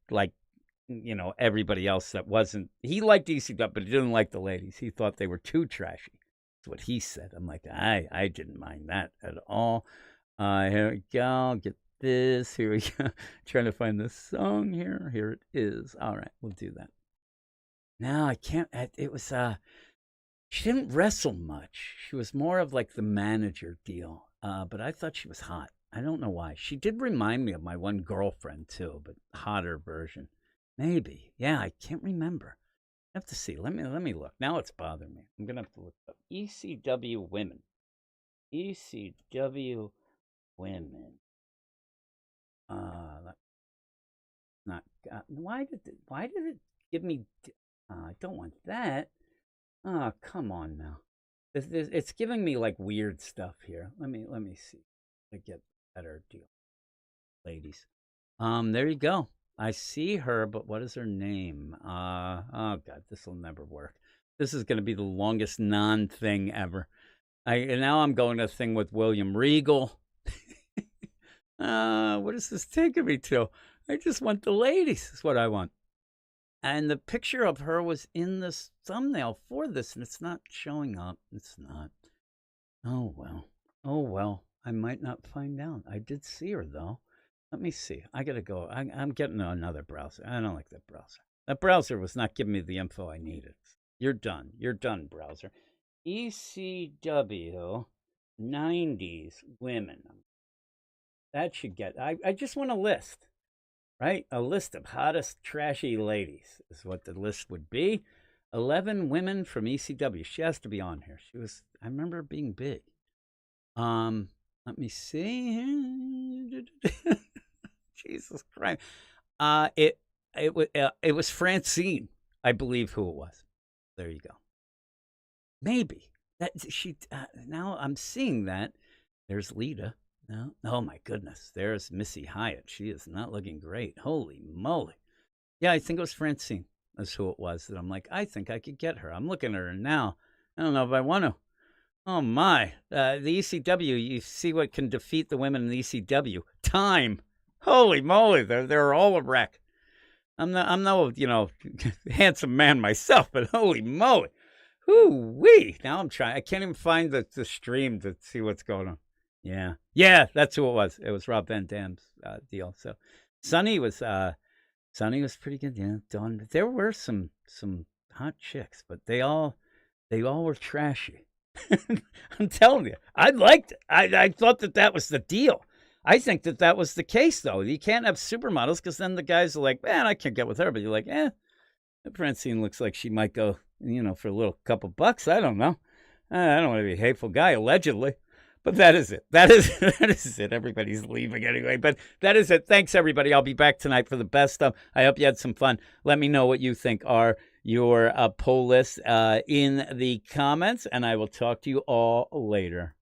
everybody else that wasn't. He liked ECW, but he didn't like the ladies. He thought they were too trashy. That's what he said. I'm like, I didn't mind that at all. Here we go. I'll get this. Here we go. Trying to find this song here. Here it is. All right, we'll do that. No, I can't. It was, she didn't wrestle much. She was more of like the manager deal. But I thought she was hot. I don't know why. She did remind me of my one girlfriend, too, but hotter version. Maybe. Yeah, I can't remember. I have to see. Let me look. Now it's bothering me. I'm gonna have to look up ECW women. ECW women. Not. Why did it give me? I don't want that. Oh, come on now. It's giving me like weird stuff here. Let me see. I get better deal, ladies. There you go. I see her, but what is her name? Oh God, this will never work. This is going to be the longest non-thing ever. And now I'm going to a thing with William Regal. What is this taking me to? I just want the ladies. Is what I want. And the picture of her was in this thumbnail for this, and it's not showing up. It's not. Oh, well. Oh, well. I might not find out. I did see her, though. Let me see. I got to go. I'm getting another browser. I don't like that browser. That browser was not giving me the info I needed. You're done. You're done, browser. ECW 90s women. That should get. I just want a list, right? A list of hottest trashy ladies is what the list would be. 11 women from ECW. She has to be on here. She was. I remember being big. Let me see. Jesus Christ. It was Francine, I believe who it was. There you go. Maybe that she. Now I'm seeing that. There's Lita. No, oh my goodness. There's Missy Hyatt. She is not looking great. Holy moly. Yeah, I think it was Francine. That's who it was. That I'm like, I think I could get her. I'm looking at her now. I don't know if I want to. Oh my. The ECW, you see what can defeat the women in the ECW. Time. Holy moly. They're all a wreck. I'm no, handsome man myself, but holy moly. Whoo-wee. Now I'm trying. I can't even find the stream to see what's going on. Yeah, that's who it was. It was Rob Van Dam's deal. So Sunny was pretty good. Yeah, Dawn. There were some hot chicks, but they all were trashy. I'm telling you, I liked it. I thought that was the deal. I think that was the case, though. You can't have supermodels because then the guys are like, man, I can't get with her. But you're like, Francine looks like she might go, for a little couple bucks. I don't know. I don't want to be a hateful guy, allegedly. But that is it. That is it. Everybody's leaving anyway. But that is it. Thanks, everybody. I'll be back tonight for the best stuff. I hope you had some fun. Let me know what you think are your poll lists in the comments, and I will talk to you all later.